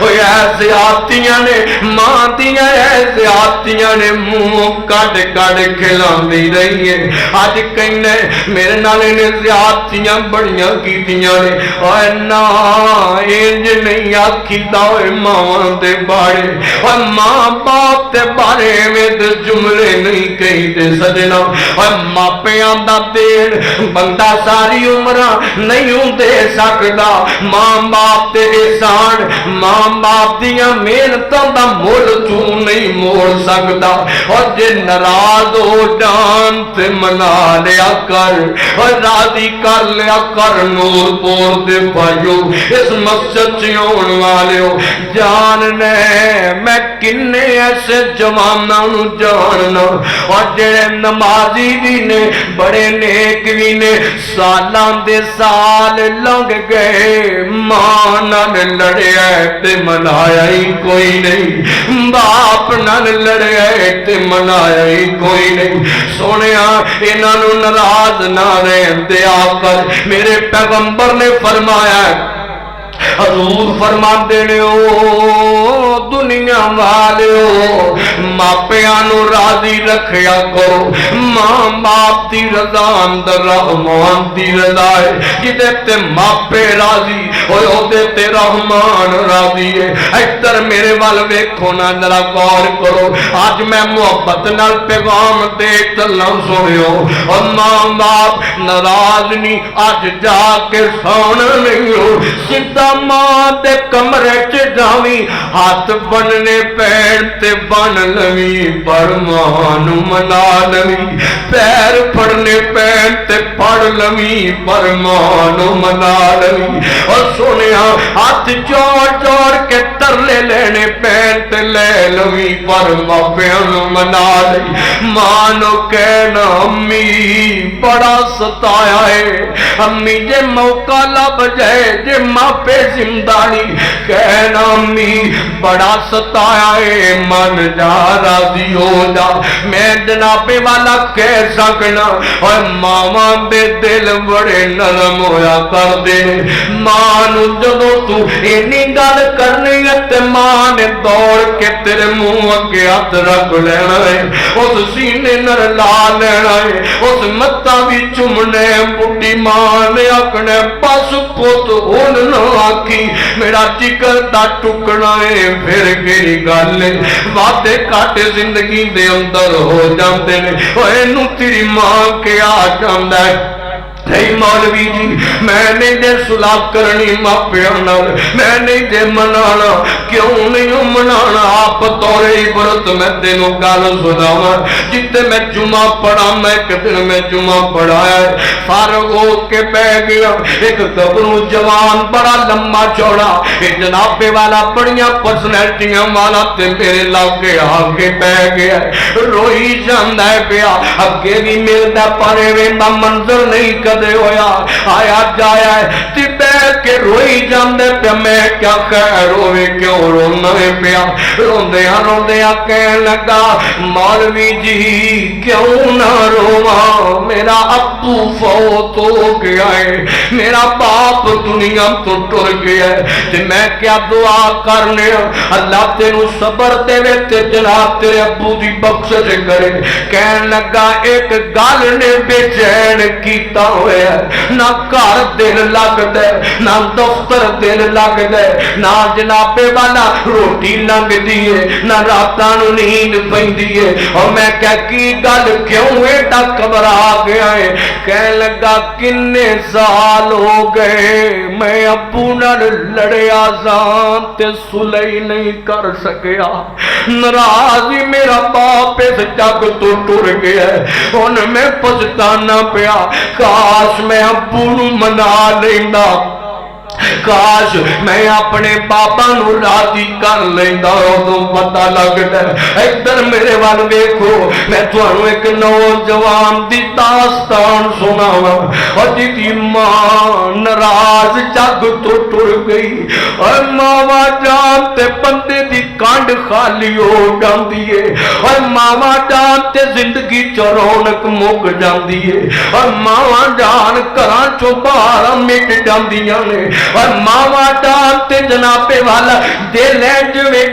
A: ایسے آتیاں نے ماں دیاں ایسے آتیاں نے منہ کٹ کٹ کھلان دی رہی ہے آج کہنے میرے نالے نے زیادتیاں بڑیاں کیتیاں نے اور نا انج نہیں آکھی داوے ماں دے بارے اور ماں باپ دے بارے میں دے جملے نہیں کہی دے سجنا اور ماں پیان دا دین بندہ ساری عمرہ نہیں دے سکدا ماں باپ دے احسان ماں باپ دیاں محنتاں دا مول تو نہیں موڑ سکدا اور جے ناراض ہو جان تے منا لیا کر اور راضی کر لیا کر نور پور دے بھائیو اس مسجد چیون والیو جاننے میں کنے ایسے جواناں نو جاننا اور جڑے نمازی بھی نے بڑے نیک بھی نے سالاں دے سال لنگ گئے ماں نال لڑیا تے منایا ہی کوئی نہیں باپ نال لڑیا تے منایا ہی کوئی نہیں سونیا انہاں نو ناراض نہ رہن دیا کر میرے پیغمبر نے فرمایا حضور فرما دینے او دنیا والیو ماپیاں نو راضی رکھیا کرو ماں باپ دی رضا اندر رحمان دی رضا ہے جدے تے ماپے راضی ہوئے دے تے رحمان راضی ہے ادھر میرے وال ویکھو نا ذرا غور کرو آج میں محبت نال پیغام دے چلاں سنیو اور ماں باپ ناراض نہیں آج جا کے سونا نہیں ہو سیدھا ماں دے کمرے چ جاویں ہاتھ بننے پیر تے بن لویں پر ماں نو منا لویں پیر پڑنے پیر تے پڑ لویں پر ماں نو منا لویں اور سنیا ہاتھ جوڑ جوڑ کے ترلے لینے پیر تے لے لویں پر ماپیاں نو منا لویں ماں نو کہنا امی بڑا ستایا ہے امی جے موقع لب جائے جے ماپے زندانی کہنا امی بڑا ستایا ہے من جا راضی ہو جا میں جناب والا کہہ سکنا اور ماما دے دل بڑے نرم ہویا کر دے ماں نو جدوں تو اینی گل کرنی ہے تے ماں نے دوڑ کے تیرے منہ اگے ہاتھ رکھ لینا ہے اس سینے نر لا لینا ہے اس متا بھی چمنے بڑھی ماں نے آکھنے بس پوت ہن نہ آکھی میرا جگر دا ٹکڑا ہے پھر کیڑی گل ہے وعدے کاٹے زندگی دے اندر ہو جاندے نے اوے اینو تیری ماں کے آ جاندا ہے نہیں مولوی جی میں نہیں دے صلاح کرنی ماپیاں نال میں نہیں دے منانا کیوں نہیں منانا آپ طور عبرت میں تینوں گل سناواں جتے میں جمعہ پڑھا میں ایک دن میں جمعہ پڑھایا ہے فارغ ہو کے بیٹھ گیا ایک گبرو جوان بڑا لمبا چوڑا ایک جناب والا بڑیاں پرسنالٹیاں والا تے میرے لاگے آ کے بیٹھ گیا روئی جاندا ہے پیا اگے بھی ملدا پرے ویندا منظر نہیں کر دے ہویا آیا جایا ہے تی بیٹھ کے روئی جاندے پہ میں کیا خیر ہوئے کیوں رونا ہے پیا روندیاں کہنے لگا مولوی جی کیوں نہ رواں میرا ابو فوت ہو گیا ہے میرا باپ دنیا تو ٹر گیا ہے تے میں کیا دعا کرنے اللہ تینوں صبر دے وے تے جناب تیرے ابو دی بخشش کرے کہنے لگا ایک گل نے بے چین کیتا ہوئے نہ گھر دل لگ دے نہ دفتر دل لگ دے نہ جناب والا روٹی لنگ دیئے نہ راتاں نوں نیند پیندی ہے اور میں کہہ کی گل کیوں ایڈا گھبرا گیا ہے کہنے لگا کنے سال ہو گئے میں ابو نال لڑیا ساں تے صلح نہیں کر سکیا ناراضی میرا باپ اس جگ تو ٹر گیا ہے ہن میں پچھتانا پیا کاش میں ابو نو منا لیندا کاش میں اپنے بابا نو راضی کر لیندا اودوں پتہ لگدا ادھر میرے وال ویکھو میں تانوں ایک نوجوان دی داستان سناواں اور جی ماں ناراض جگ تو ٹر گئی اور ماوا جان تے بندے دی کانڈ خالی ہو جاندی ہے اور ماوا جان تے زندگی چ رونق مک جاندی ہے اور ماوا جان گھراں چوں باہر مٹ جاندیاں نے اور ماما ڈانتے جناب والا دل ہے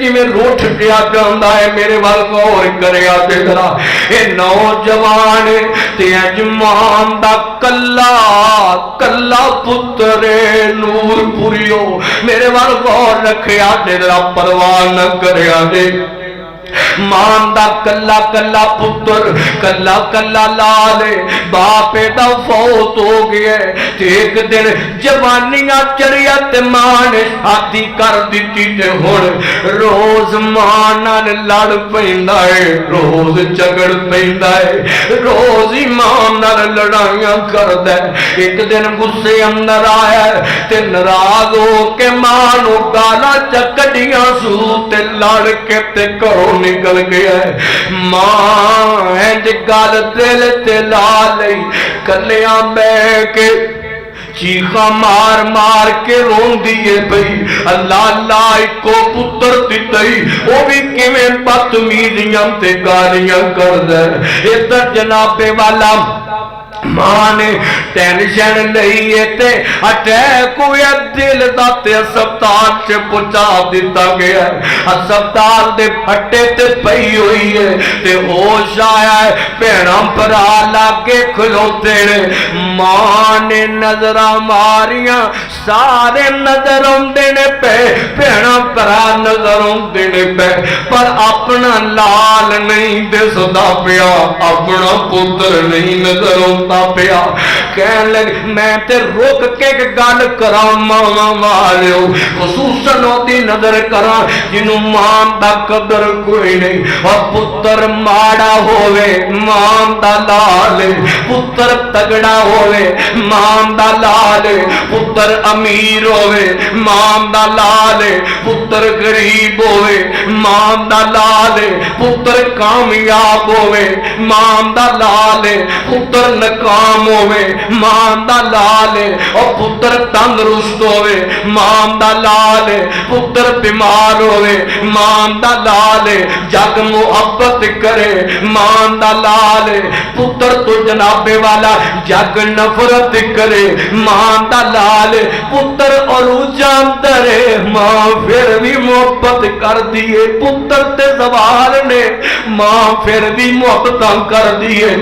A: جی میں روٹ گیا جاندا ہے میرے وال غور کریا تے ذرا اے نوجوان تے اجمان دا کلا پتر نور پوریو میرے وال غور رکھیا تے ذرا پرواہ نہ کریا دے مان دا کلا کلا پتر کلا کلا لالے باپے دا فوت ہو گیا ایک دن جوانیاں چڑیا تے ماں نے شادی کر دیتی تے ہن روز ماں نال لڑ پیندا ہے روز جھگڑ پیندا ہے روز ہی ماں نال لڑائیاں کردا ہے ایک دن غصے اندر آیا تے ناراض ہو کے ماں نو گالاں چکڑیاں سو تے لڑ کے تے گھروں نکل گیا ہے ماں اینج گل دل تے لا لئی کلیاں بہ کے چیخا مار مار کے رون دیئے بھئی اللہ اللہ کو پتر دیتائی وہ بھی کیویں بدتمیزیاں تے گالیاں کر دے ادھر جناب والا ماں نے ٹینشن لئی تے اٹیک ہویا دل دا تے اسپتال سے پہنچا دیتا گیا اسپتال دے پھٹے تے پئی ہوئی ہے تے ہوش آیا ہے بھیڑاں بھرا لاگے کھلوتے نے ماں نے نظراں ماریاں سارے نظر آندے نے پے بھیڑاں بھرا نظر آندے نے پے پر اپنا لال نہیں دسدا پیا اپنا پتر نہیں نظر آندا پیا کہنے لگے میں تے روک کے گل کراں ماں والو خصوصاً دی نظر کراں جنوں ماں دا قدر کوئی نہیں اور پتر ماڑا ہووے ماں دا لال پتر تگڑا ہووے ماں دا لال پتر امیر ہووے ماں دا لال پتر غریب ہووے ماں دا لال پتر کامیاب ہووے ماں دا لال پتر ناکام ہووے ماں دا لال ہے اور پتر تندرست ہوئے، ماں دا لال ہے پتر بیمار ہوئے، ماں دا لال ہے جگ محبت کرے، ماں دا لال ہے پتر تو جناب والا جگ نفرت کرے، ماں دا لال ہے پتر اور جانتا رہے، ماں پھر بھی محبت کر دیے، پتر تے زوال نے ماں پھر بھی محبت کر دیے،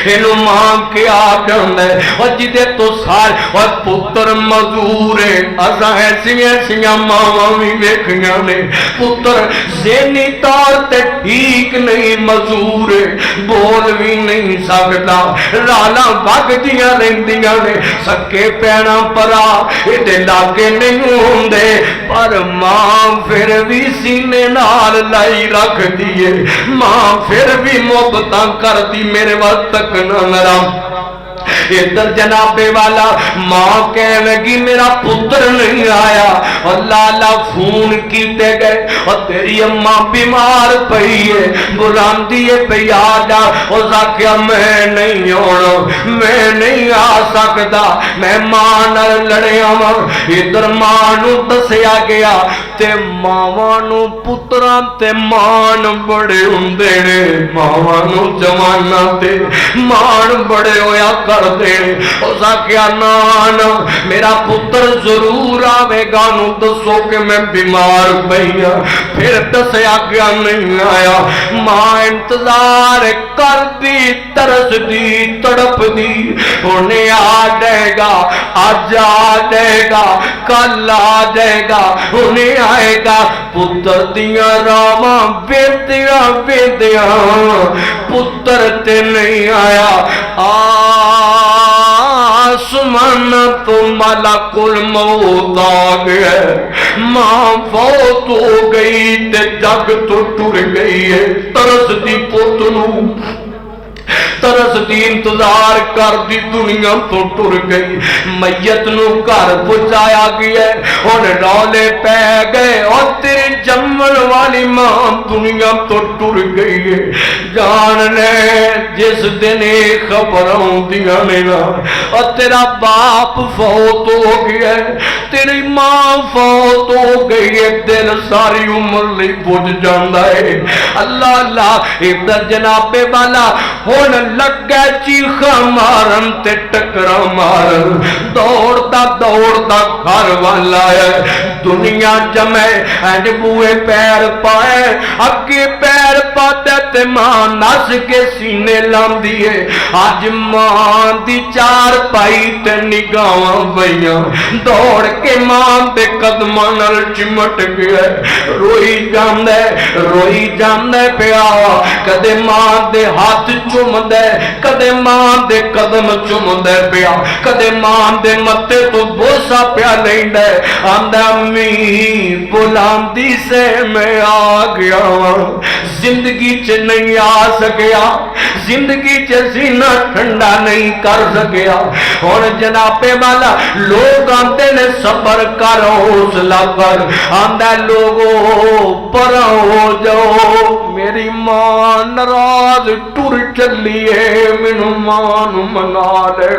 A: انہوں ماں کے آجن ہے اور جدے تو سار اور پتر مزورے ازا ایسیاں ماں بھی دیکھیاں نے، پتر ذہنی طور تے ٹھیک نہیں، مزورے بول بھی نہیں سکتا، رالا بھگ دیاں رہندیاں نے، سکے پینا پرا ایڈے لاگے نہیں ہوندے، پر ماں پھر بھی سینے نال لائی رکھ دیے، ماں پھر بھی محبتاں کر دی، میرے وقت تک نہ نرام ادھر جناب والا ماں کہنے لگی میرا پتر نہیں آیا، اور لالا فون کیتے گئے اور تیری اماں بیمار پئی ہے، بلاندی ہے پئی آ جا، اور کیا میں نہیں ہونا، میں نہیں آ سکتا، میں ماں نال لڑیا ہوں، ادھر ماں نو دسیا گیا تے ماواں نو پتراں تے مان بڑے ہوندے نے، ماواں نو جواناں تے مان بڑے ہویا کر دے، اس آکھیا نان میرا پتر ضرور آوے گا، نو دسو کہ میں بیمار پئیا، پھر دسیا گیا نہیں آیا، ماں انتظار کر دی، ترس دی، تڑپ دی، انہیں آ جائے گا، آج آ جائے گا، کل آ جائے گا، انہیں آئے گا، پتر دیاں راواں بیندیاں بیندیاں پتر تے نہیں آیا، آسمان تو ملک الموت آ گیا، ماں فوت ہو گئی تے جگ تو ٹر گئی ہے، ترس دی پتنو ترس دی انتظار کر دی دنیا تو ٹر گئی، میت نو گھر پہنچایا گیا، اور رولے پہ گئے اور تیری جمن والی ماں دنیا تو ٹر گئی ہے، جان لے جس دن خبر ہوندیاں نے نا اور تیرا باپ فوت ہو گیا ہے، تیری ماں فوت ہو گئی ہے، دل ساری عمر لئی بجھ جاندا ہے، اللہ اللہ ادھر جناب والا ہون لگا چیخا مارن تے ٹکرا مارن، دوڑتا دوڑتا گھر والا ہے، دنیا جمے اینڈ بوئے پیر پائے، اگے پیر پاتے تے ماں نس کے سینے لام دیئے، آج ماں دی چار پائی تے نگاواں بھئیاں، دوڑ کے ماں تے قدمان چمٹ گئے، روئی جاندے پیا، کدے ماں دے ہاتھ چوم دے، کدے ماں دے قدم چوم دے پیا، کدے ماں دے متے تو بوسا پیا نہیں دے، آندہ امی بلاندی سے میں آ گیا، زندگی چ نہیں آ سکیا، زندگی چ سینہ ٹھنڈا نہیں کر سکیا، اور جناب والا لوگ آندے نے صبر کر حوصلہ کر، آندہ لوگوں پر ہو جاؤ، میری ماں ناراض ٹر چلی ہے، مینو ماں نو منا لے،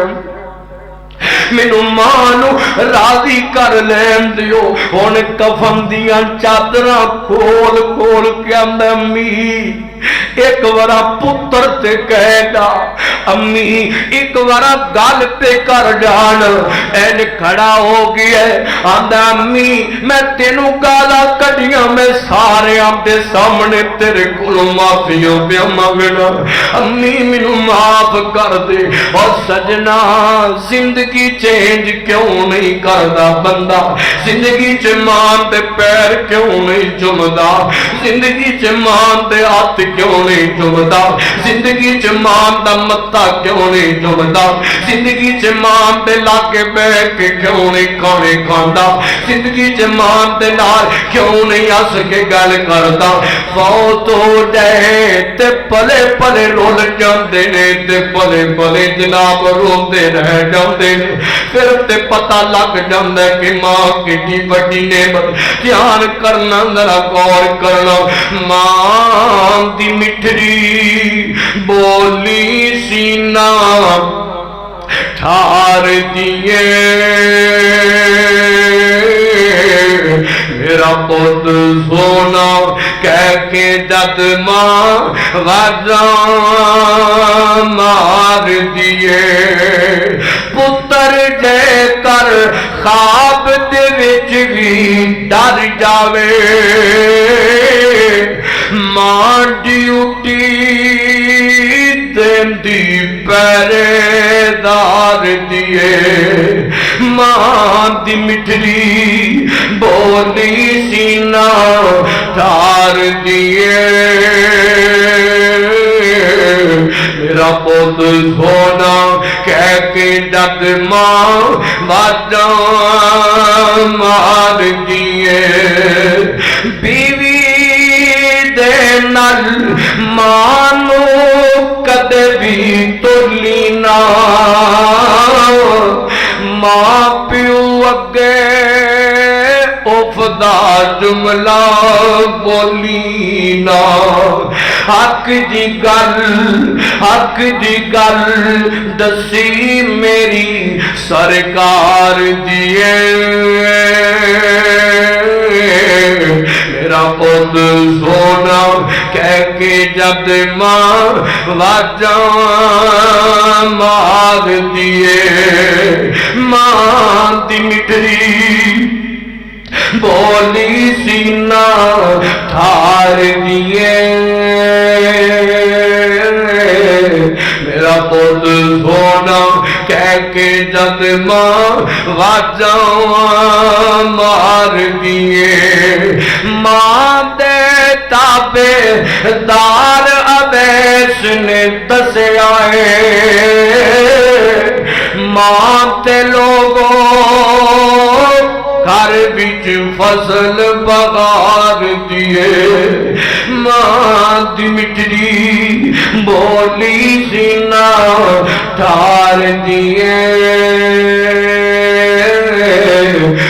A: مینو ماں نو راضی کر لین دیو، ہن کفن دیاں چادراں کھول کھول کے آندا امی ایک وارا پتر تے کہے گا، امی ایک وارا گل تے کر جان، این کھڑا ہو گیا ہے، آندا امی میں تینوں گالا کڈیاں میں سارے دے سامنے تیرے کولوں معافیاں پیا منگنا، امی مینوں معاف کر دے، اور سجنا زندگی چینج کیوں نہیں کردا بندہ، زندگی چ ماں دے پیر کیوں نہیں چومدا، زندگی چ ماں دے ہاتھ کیوں نہیں چومدا، زندگی چ ماں دا متھا کیوں نہیں چومدا، زندگی چ ماں دے لاگے بیٹھ کے کیوں نہیں کھانے کھاندا، زندگی چ ماں دے نال کیوں نہیں ہس کے گل کردا، فوت ہو جائے تے پلے پلے رول جاندے نے تے پلے پلے جناب روندے رہ جاندے نے، پھر تے پتہ لگ جاندا ہے کہ ماں کی بڑی نعمت، دھیان کرنا ذرا غور کرنا، ماں دی مٹھڑی بولی سینہ ٹھار دیے میرا پوت سونا کہہ کے جد ماں وجہ مار دیے پتر جے کر خواب دے وچ بھی ڈر جاوے ماں ڈیوٹی دی پہرے دار دیے ماں دی مٹھڑی بولی سینہ ٹھار دیے میرا پوت سونا کہہ کے جد ماں واجاں مار دیے بیوی دے نال مانو کدے بھی تولی نہ ماں پیو اگے افدا جملہ بولی نہ حق دی گل دسی میری سرکار دیے میرا پوت سونا کہہ کے جد ماں واجاں مار دیے ماں دی مٹھڑی بولی سینہ ٹھار دیے میرا پوت سونا کہہ کے جد ماں واجاں مار دیے ماں دے تابے دار اویس نے دسیا ہے ماں تے لوگوں گھر بچ فصل بغار دیے ماں دی مٹھڑی بولی سینہ ٹھار دیے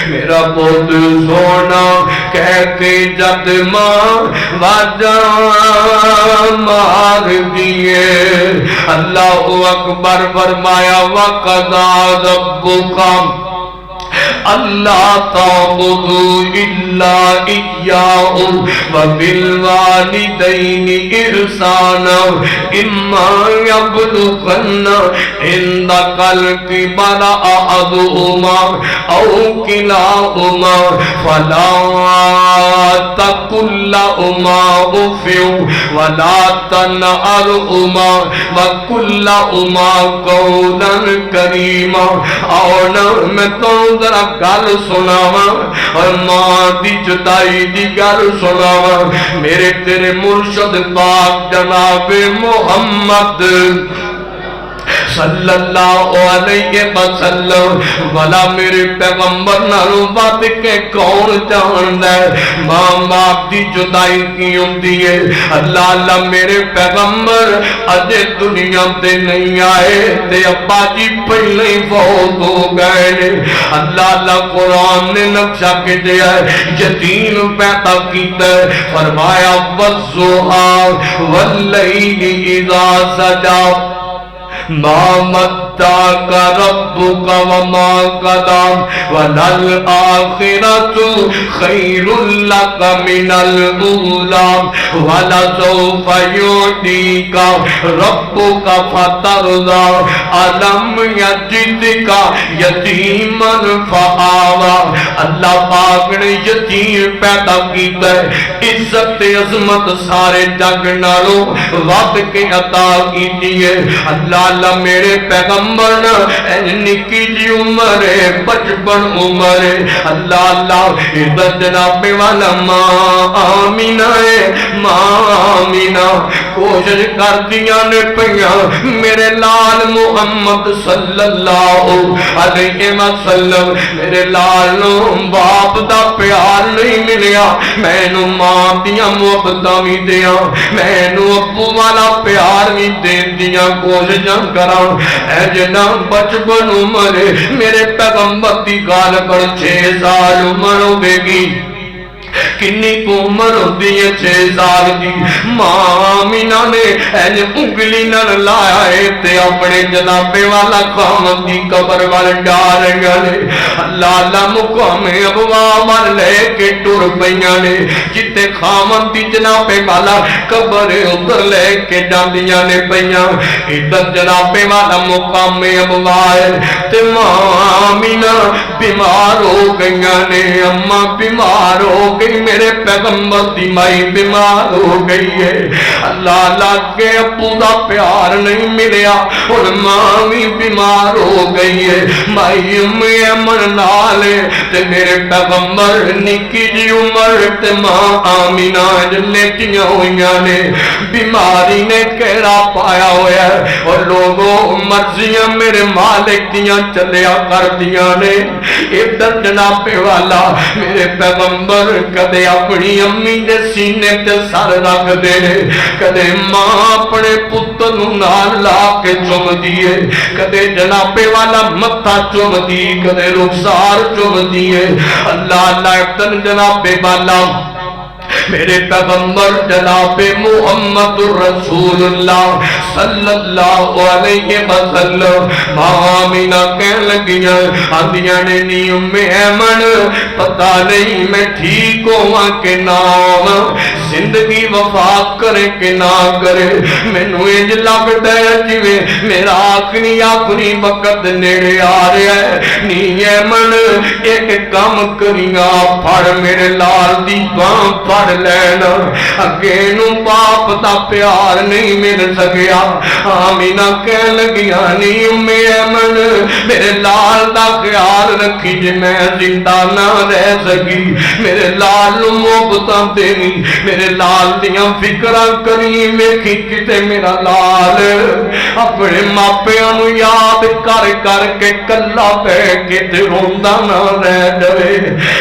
A: میرا پوت سونا کہہ کے جد ماں واجاں مار دیے اللہ اکبر فرمایا وَقَضَىٰ رَبُّكَ اللہ تعبدوا الا اياه وبالوالدين احسانا اما يبلغن عندك الكبر احدهما او كلاهما فلا تقل لهما اف ولا تنهرهما وقل لهما قولا كريما اور میں تو ذرا گل سناواں اور ماں دی جدائی دی گل سناواں میرے تیرے مرشد پاک جناب محمد صلی اللہ علیہ وسلم والا میرے پیغمبر نالوں بات کے کون جاندا ہے ماں باپ دی جدائی کی ہوندی ہے اللہ اللہ میرے پیغمبر اجے دنیا تے نہیں آئے تے ابا جی پہلے ہی فوت ہو گئے اللہ اللہ قرآن نے نقشہ کے دیا ہے یتیم پیدا کیتا ہے فرمایا والضحیٰ واللیل اذا سجا ما مدّاك ربك وما قضى وللآخرة خير لك من الأولى ولسوف يعطيك ربك فترضى ألم يجدك يتيما فآوى اللہ پاک نے یتیم پیدا کیتا ہے عزت عظمت سارے جگ نالوں وقت کے عطا کیتی ہے اللہ اللہ میرے پیغمبر نکی جی عمر بچپن عمر اللہ اللہ ادھر جناب والا ماں آمینہ ہے ماں آمینہ کوشش کر دیا نے پیا میرے لال محمد صلی اللہ علیہ وسلم میرے لال نو باپ دا پیار نہیں ملیا میں نو ماں دیا محبتاں بھی دیا میں نو ابو والا پیار بھی دے دیا کوشش کراں اے جنا بچپن عمر میرے پیغمبر دی گال کر 6 سال عمر ہوے گی کنی کو عمر ہوندی ہے 6 سال دی ماں آمینہ نے این انگلی نہ لایا ہے تے اپنے جناب والا خامد دی قبر وال ڈال گئے اللہ اللہ مقام ابوا وال لے کے ٹر پیاں نے جتے خامد دی جناب والا قبر اتر لے کے جاندیاں نے پیاں ادھر جناب والا مقام ابوا تے ماں آمینہ بیمار ہو گئیاں نے اماں بیمار ہو گئی میرے پیغمبر دی مائی بیمار ہو گئی ہے اللہ اللہ کے ابو دا پیار نہیں ملیا اور ماں بھی بیمار ہو گئی ہے مائی امی امن نالے تے میرے پیغمبر نکی جی عمر تے ماں آمینہ لیٹیاں ہوئیاں نے بیماری نے کہرا پایا ہویا ہے اور لوگوں مرضیاں میرے مالک دیاں چلیا کر دیاں نے ادھر جناب والا میرے پیغمبر کدے اپنی امی دے سینے تے سر رکھ دے کدے ماں اپنے پتر نال لا کے چوم دیے کدے جناب والا متھا چوم دی کدے رخسار چوم دیے اللہ اللہ ابتن جناب والا میرے پیغمبر جناب محمد رسول اللہ صلی اللہ علیہ وسلم آمینہ کہنے لگیاں آندیاں نے نی ام ایمن پتہ نہیں میں ٹھیک ہوا کہ نام زندگی وفا کرے کہ نہ کرے میں نو انج لگدا ہے جویں میرا آخری وقت نیڑے آ رہا ہے نی ایمن ایک کام کریاں پھڑ میرے لال دی باں پھڑ لینا اگے نو باپ دا پیار نہیں مل سکیا آمینہ کہہ لگیا نہیں ام ایمن میرے لال دا خیال رکھی جے میں زندہ نہ رہ سکی میرے لال نو محبتاں دینی میرے لال دیاں فکراں کری ویکھی کتے میرا لال اپنے ماپیاں نو یاد کر کر کے کلا پہ کے تے روندا نہ رہ جائے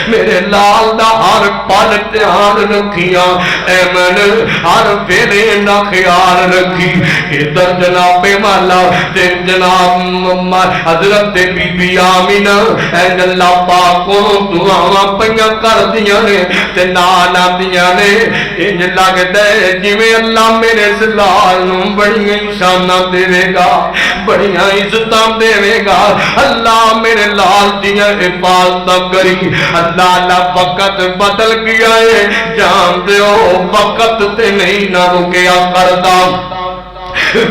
A: میرے لال دا ہر پل دھیان رکھیاں ایمن ہر ویلے نہ خیال رکھی ادھر جناب والا تے جناب حضرت بی بی آمینہ اے اللہ پاک کو دعاواں پئیاں کر دیاں نے تے نال آندیاں نے انج لگدا ہے جویں اللہ میرے لال نو بڑیاں شاناں دے گا بڑیاں عزتاں دے گا اللہ میرے لال دیاں حفاظت کری اللہ اللہ وقت بدل گیا ہے جان دے ہو وقت تے نہیں نہ رکیا کردا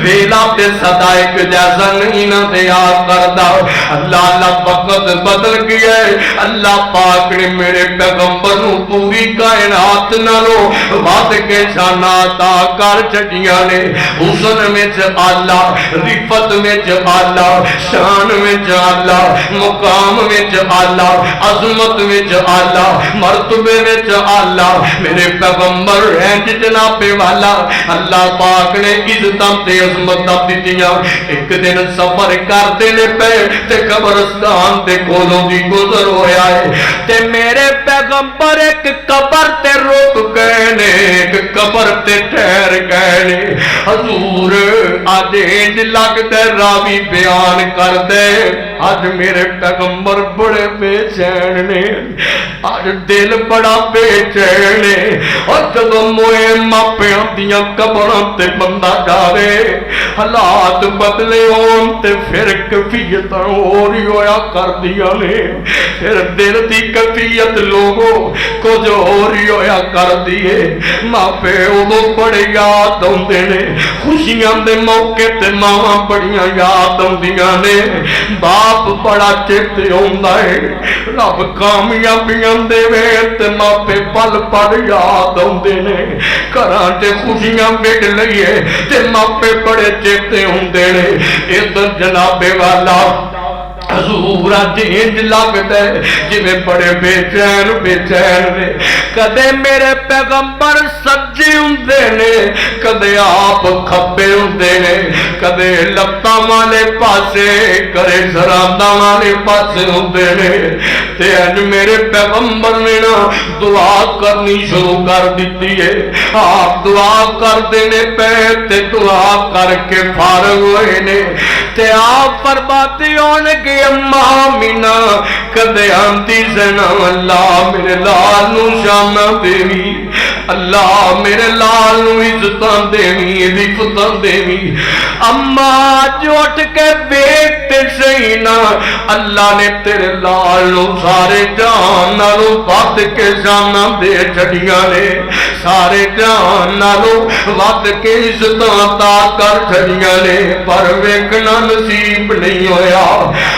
A: ویلا تے صدا ایک جیسا نہیں نہ دیا کردا اللہ اللہ وقت بدل گیا ہے اللہ پاک نے میرے پیغمبر نو پوری کائنات نالوں وعد کے شاناں عطا کر چھڈیاں نے حسن وچ اللہ رفت وچ اللہ شان وچ اللہ مقام وچ اللہ عظمت وچ اللہ مرتبے وچ اللہ میرے پیغمبر ہیں جناب والا اللہ پاک نے عزت تے عظمت دتیاں ایک دن سفر کرتے نے پے تے قبرستان دے کولوں دی گزر ہویا ہے تے میرے پیغمبر ایک قبر تے رک گئے نے ایک قبر تے ٹھہر گئے نے حضور اج انج لگدا راوی بیان کر دے اج میرے پیغمبر بڑے بے چین نے اج دل بڑا بے چین ہے اور جدوں موئے ماپیاں دیاں قبراں تے بندہ جاوے حالات بدلے ہون تے پھر کیفیت اور ہی ہویا کر دیا نے پھر دل دی کیفیت لوگوں کو جو اور ہی ہویا کر دیے ماپے ادو بڑے یاد آندے نے خوشیاں دے موقع تے ماواں بڑیاں یاد آندیاں نے باپ بڑا چیتے آندا ہے رب کامیابیاں دے وے تے ماپے پل پل یاد آندے نے گھراں تے خوشیاں وڈ لئیے تے ماپے بڑے چیتے ہوندے نے ادھر جناب والا حضور انج لگدا ہے جویں بڑے بے چین نے کدے میرے پیغمبر سجے ہوندے نے کدے آپ کھبے ہوندے نے کدے لتاں والے پاسے کرے سراندا والے پاسے ہوندے نے تے اج میرے پیغمبر نے نا دعا کرنی شروع کر دتی ہے آپ دعا کردے نے پے تے دعا کر کے فارغ ہوئے نے تے آپ فرماتے ہونگے اما آمینہ کدے آندی سنا اللہ میرے لال نو شانہ دیوی اللہ میرے لال نو عزتاں دیوی عزتاں دیوی اما جو اٹھ کے بیٹھتے سینا اللہ نے تیرے لال نو سارے جان نالو بات کے جانا دے چھڑیاں نے سارے جان نالو بات کے عزتاں عطا کر چھڑیاں نے پر ویکھنا نصیب نہیں ہویا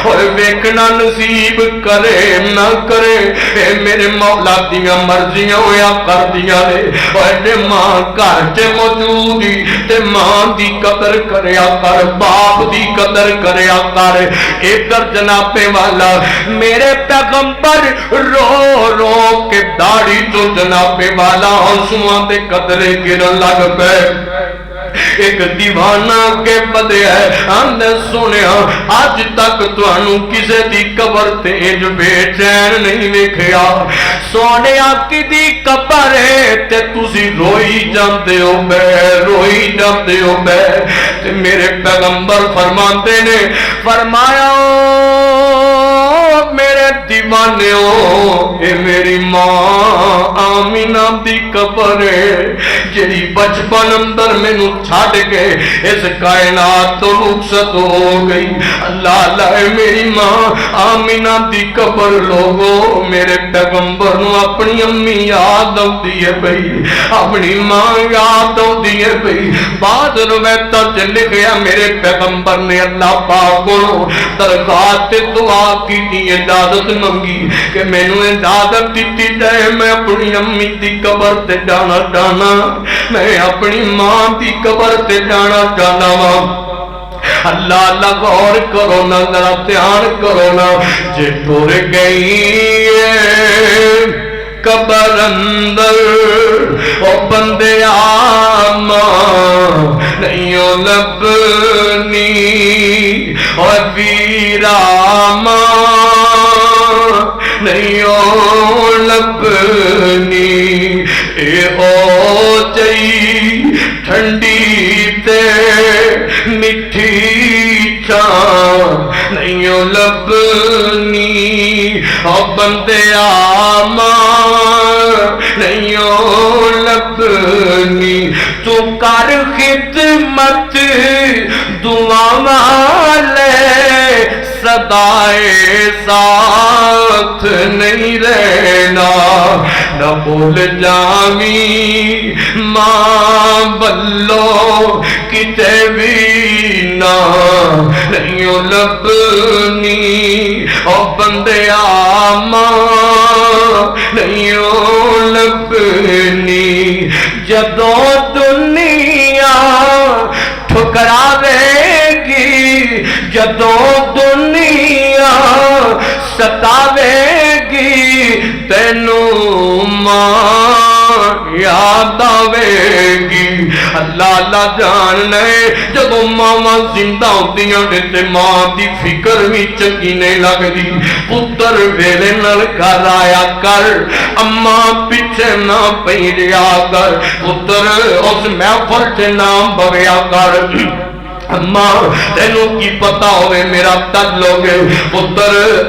A: اور ویکھنا نصیب کرے نہ کرے اے میرے مولا دیاں مرضیاں ہویا کر دیا نے اور تے ماں گھر تے موجودی تے ماں دی قدر کریا کر باپ دی قدر کریا کر ادھر جناب والا میرے پیغمبر رو رو کے داڑھی تو جناب والا آنسواں تے قدرے گرن لگ پے ایک دیوانہ کے بدے ہے آندے سنیا آج تک توانو کسے دی قبر تیج بے چین نہیں ویکھیا سونیا کی دی قبر ہے تے تسی روئی جاندے ہو بے تے میرے پیغمبر فرماتے نے فرمایا میرے دیوانے ہو اے میری ماں آمینہ دی قبر ہے جیڑی بچپن اندر میں نو چھاڑ کے اس کائنات تو رخصت ہو گئی اللہ اللہ میری ماں آمینہ دی قبر لوگو میرے پیغمبر نو اپنی امی یاد ہوتی ہے بھئی اپنی ماں یاد ہوتی ہے بھئی بعد روایتاں چ لکھیا میرے پیغمبر نے اللہ پاک کو درگاہ تے دعا کی دی اجازت منگی کہ میں نو اجازت دیتی جائے میں اپنی امی دی قبر تے جانا چاہنا میں اپنی ماں دی قبر تے جانا چاہنا اللہ اللہ غور کرو نا ذرا دھیان کرو نا جے ٹر گئی قبر اندر او بندے ماں نہیں لبنی اور ویرا ماں نہیں لبنی اے او جئی ٹھنڈی تے مٹھی چاں نہیں لبنی او بندے ماں نہیں لبنی تو کر خدمت دعا والے صدائے ساتھ نہیں رہنا نہ بول جامی ماں بلو کتے بھی نہ نہیں لبنی او بندے ماں نہیں لبنی جدوں دنیا ٹھکراوے گی جدوں دنیا ستاوے گی تینوں ماں یاد آوے گی اللہ اللہ جاننے جب ماما زندہ ہوتیاں نے تے ماں دی فکر بھی چنگی نہیں لگ دی پتر ویلے نل گھر آیا کر اما پیچھے نہ پیریا کر پتر اس محفل سے نام بگیا کر ماں تینوں کی پتا ہوئے میرا تعلق ہے پتر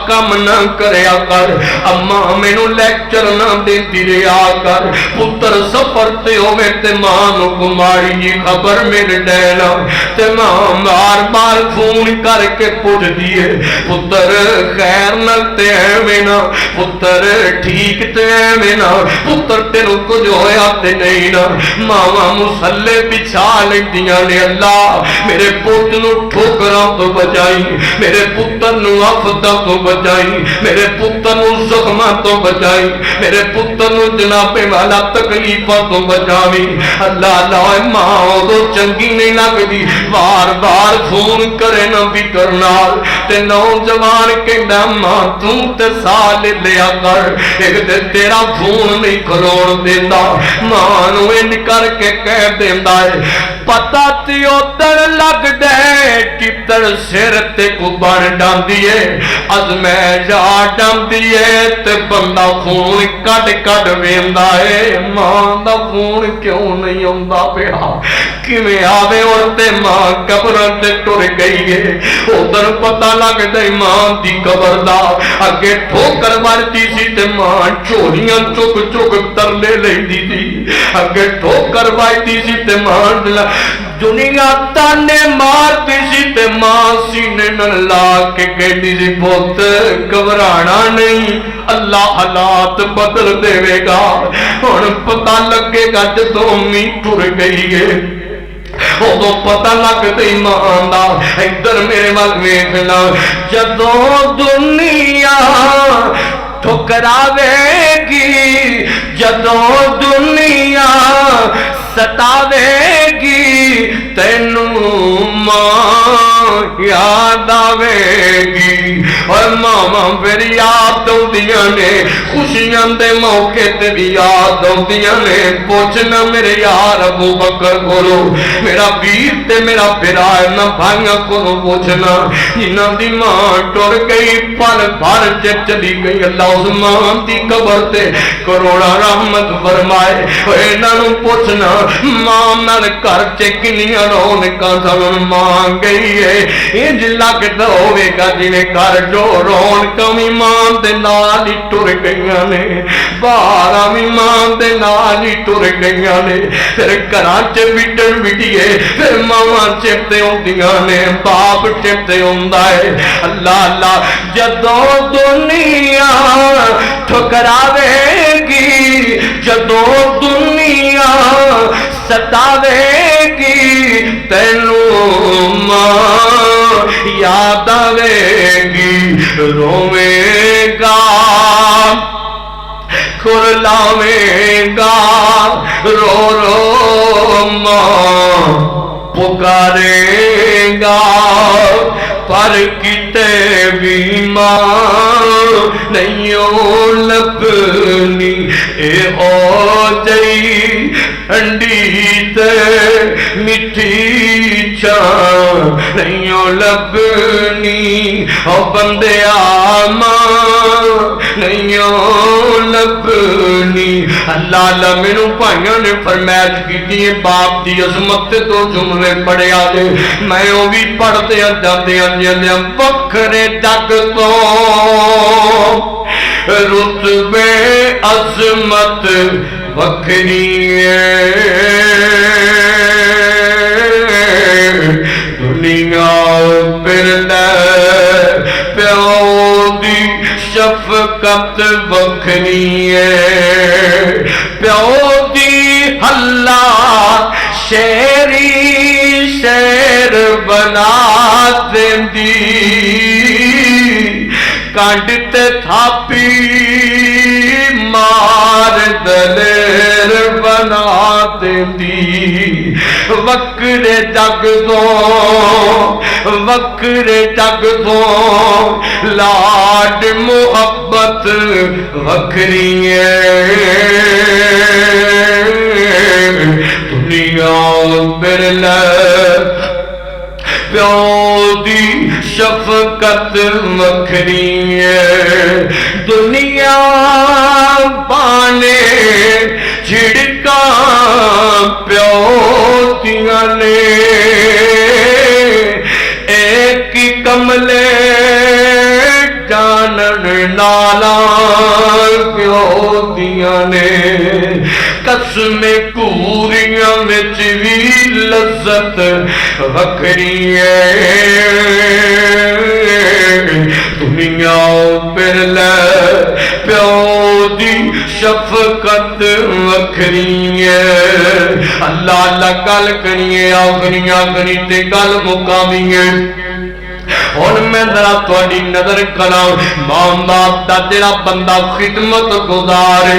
A: کم نہ کریا کر اماں مینوں لیکچر نہ دیتی رہیا کر پتر سفر تے ہوئے تے ماں نو کماری جی خبر میرے دینا تے ماں بار بار فون کر کے پوچھ دیے پتر خیر نال تے ایویں نا پتر ٹھیک تے ایویں نا پتر تینوں کچھ ہویا تے نہیں نا ماواں مصلے بچھا لیندیاں نے اللہ میرے پوت نو ٹھوکراں تو بچائی میرے پتر نو آفتاں تو بچائی میرے پتر نو زخماں تو بچائی میرے پتر نو جناب والا تکلیفاں تو بچاوی اللہ اللہ ماں تو چنگی نہیں لگدی بار بار فون کرے نہ فکر نال تے نوجوان کہندا ماں تو تے سال لیا کر ایک تے تیرا فون نہیں کھلون دیندا ماں نو ان کر کے کہہ دیندا ہے پتہ تے ادھر لگ دے ٹپتر سر تے کو بن ڈاندیے از میں جا ڈاندیے تے بندہ خون کٹ کٹ ویندا ہے ماں دا خون کیوں نہیں ہوندا پیا کیویں آوے اور تے ماں قبر تے ٹر گئی ہے ادھر پتہ لگ دے ماں دی قبر دا اگے ٹھوکر مارتی سی تے ماں چولیاں چک چک ترلے لیندی سی اگے ٹھوکر مارتی سی تے ماں دنیا تانے مارتی سی تے ماں سینے نال لا کے کہتی سی پوت گھبرانا نہیں اللہ حالات بدل دے گا ہن پتہ لگے گا جدوں امی ٹر گئی ہے ادو پتہ لگتا ایمان دا ادھر میرے وال ویکھنا جدوں دنیا ٹھکراوے گی جدوں دنیا ستاوے گی تینوں ماں یاد آوے گی اور ماما پھر یاد ہوندیاں نے خوشیاں دے موقع تے بھی یاد ہوندیاں نے پوچھنا میرے یار ابو بکر کولو میرا ویر تے میرا بھرا نہ بھائیاں کولو پوچھنا انہاں دی ماں ٹر گئی پل بھر چلی گئی اللہ اس ماں دی قبر تے کروڑا رحمت فرمائے انہاں نوں پوچھنا ماں نال گھر چ کنیاں رونقاں سن ماں گئی ہے انج لگدا ہوے گا جویں گھر جو رونقاں وی ماں دے نال ہی ٹر گئیاں نے باراں وی ماں دے نال ہی ٹر گئیاں نے پھر گھراں چ وڈن وڈیے پھر ماواں چپتے ہوندیاں نے باپ چپتے ہوندا ہے اللہ اللہ جدوں دنیا ٹھکراوے گی جدوں دنیا ستاوے گی تینوں ماں یاد آوے گی روے گا کھرلاوے گا رو رو ماں پکارے گا پر کتے بھی ماں نہیں لبنی اے او جئی انڈی تے مٹھی چاں نہیں لبنی او بندے ماں نہیں لبنی اللہ اللہ مینوں بھائیاں نے فرمائش کی باپ دی عظمت تو جملے پڑھے آلے میں وہ بھی پڑھتے جاتے ہیں وکھرے جگ تو رتبے عظمت وکھری دنیا پھرلے پیو دی شفقت وکھری پیو دی اللہ شیری شیر بنا دیندی کانڈتے تھاپی مار دلیر بنا دیندی وکرے جگ تو لاڈ محبت وکھری دنیا برلے پیو دی شفقت وکھری دنیا بانے جھڑکاں پیو دیاں نے ایک کملے جانن نالا پیو دیاں نے قسم کوریاں وچ وی لذت وکھری دنیا پھرلے پیو دی شفقت وکھری اللہ اللہ گل کریے آخری تے گل مقامی ہن میں ذرا تھوڑی نظر کراں ماں باپ دا جڑا بندہ خدمت گزار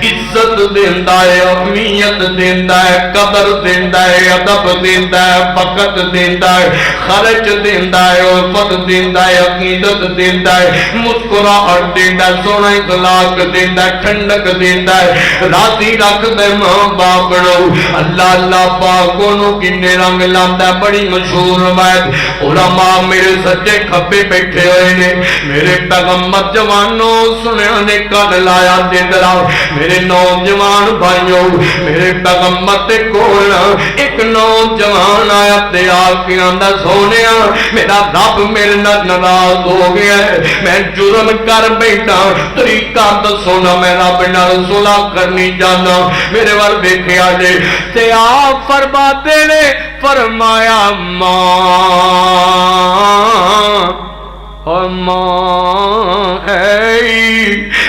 A: عزت دیندا ہے اہمیت دیندا ہے قدر دیندا ہے ادب دیندا ہے وقت دیندا ہے خرچ دیندا ہے عفت دیندا ہے عقیدت دیندا ہے مسکراہٹ دیندا ہے سونا اخلاق دیندا ہے ٹھنڈک دیندا ہے راضی رکھ دے ماں باپ نو اللہ پاک نو کنے رنگ لاندا ہے بڑی مشہور روایت علماء میرے سجے کھبے بیٹھے ہوئے نے میرے پیغمبر جوانوں سنیا نے کان لایا دیدرا میرے نوجوان بھائیوں میرے پیغمبر تے کول ایک نوجوان آیا تے آکے آندا سونیا میرا رب میرے ناراض ہو گیا ہے میں جرم کر بیٹھا طریقہ دسو نا میں رب نال صلح کرنی جانا میرے وال دیکھیا جے تے آپ فرماتے نے فرمایا ماں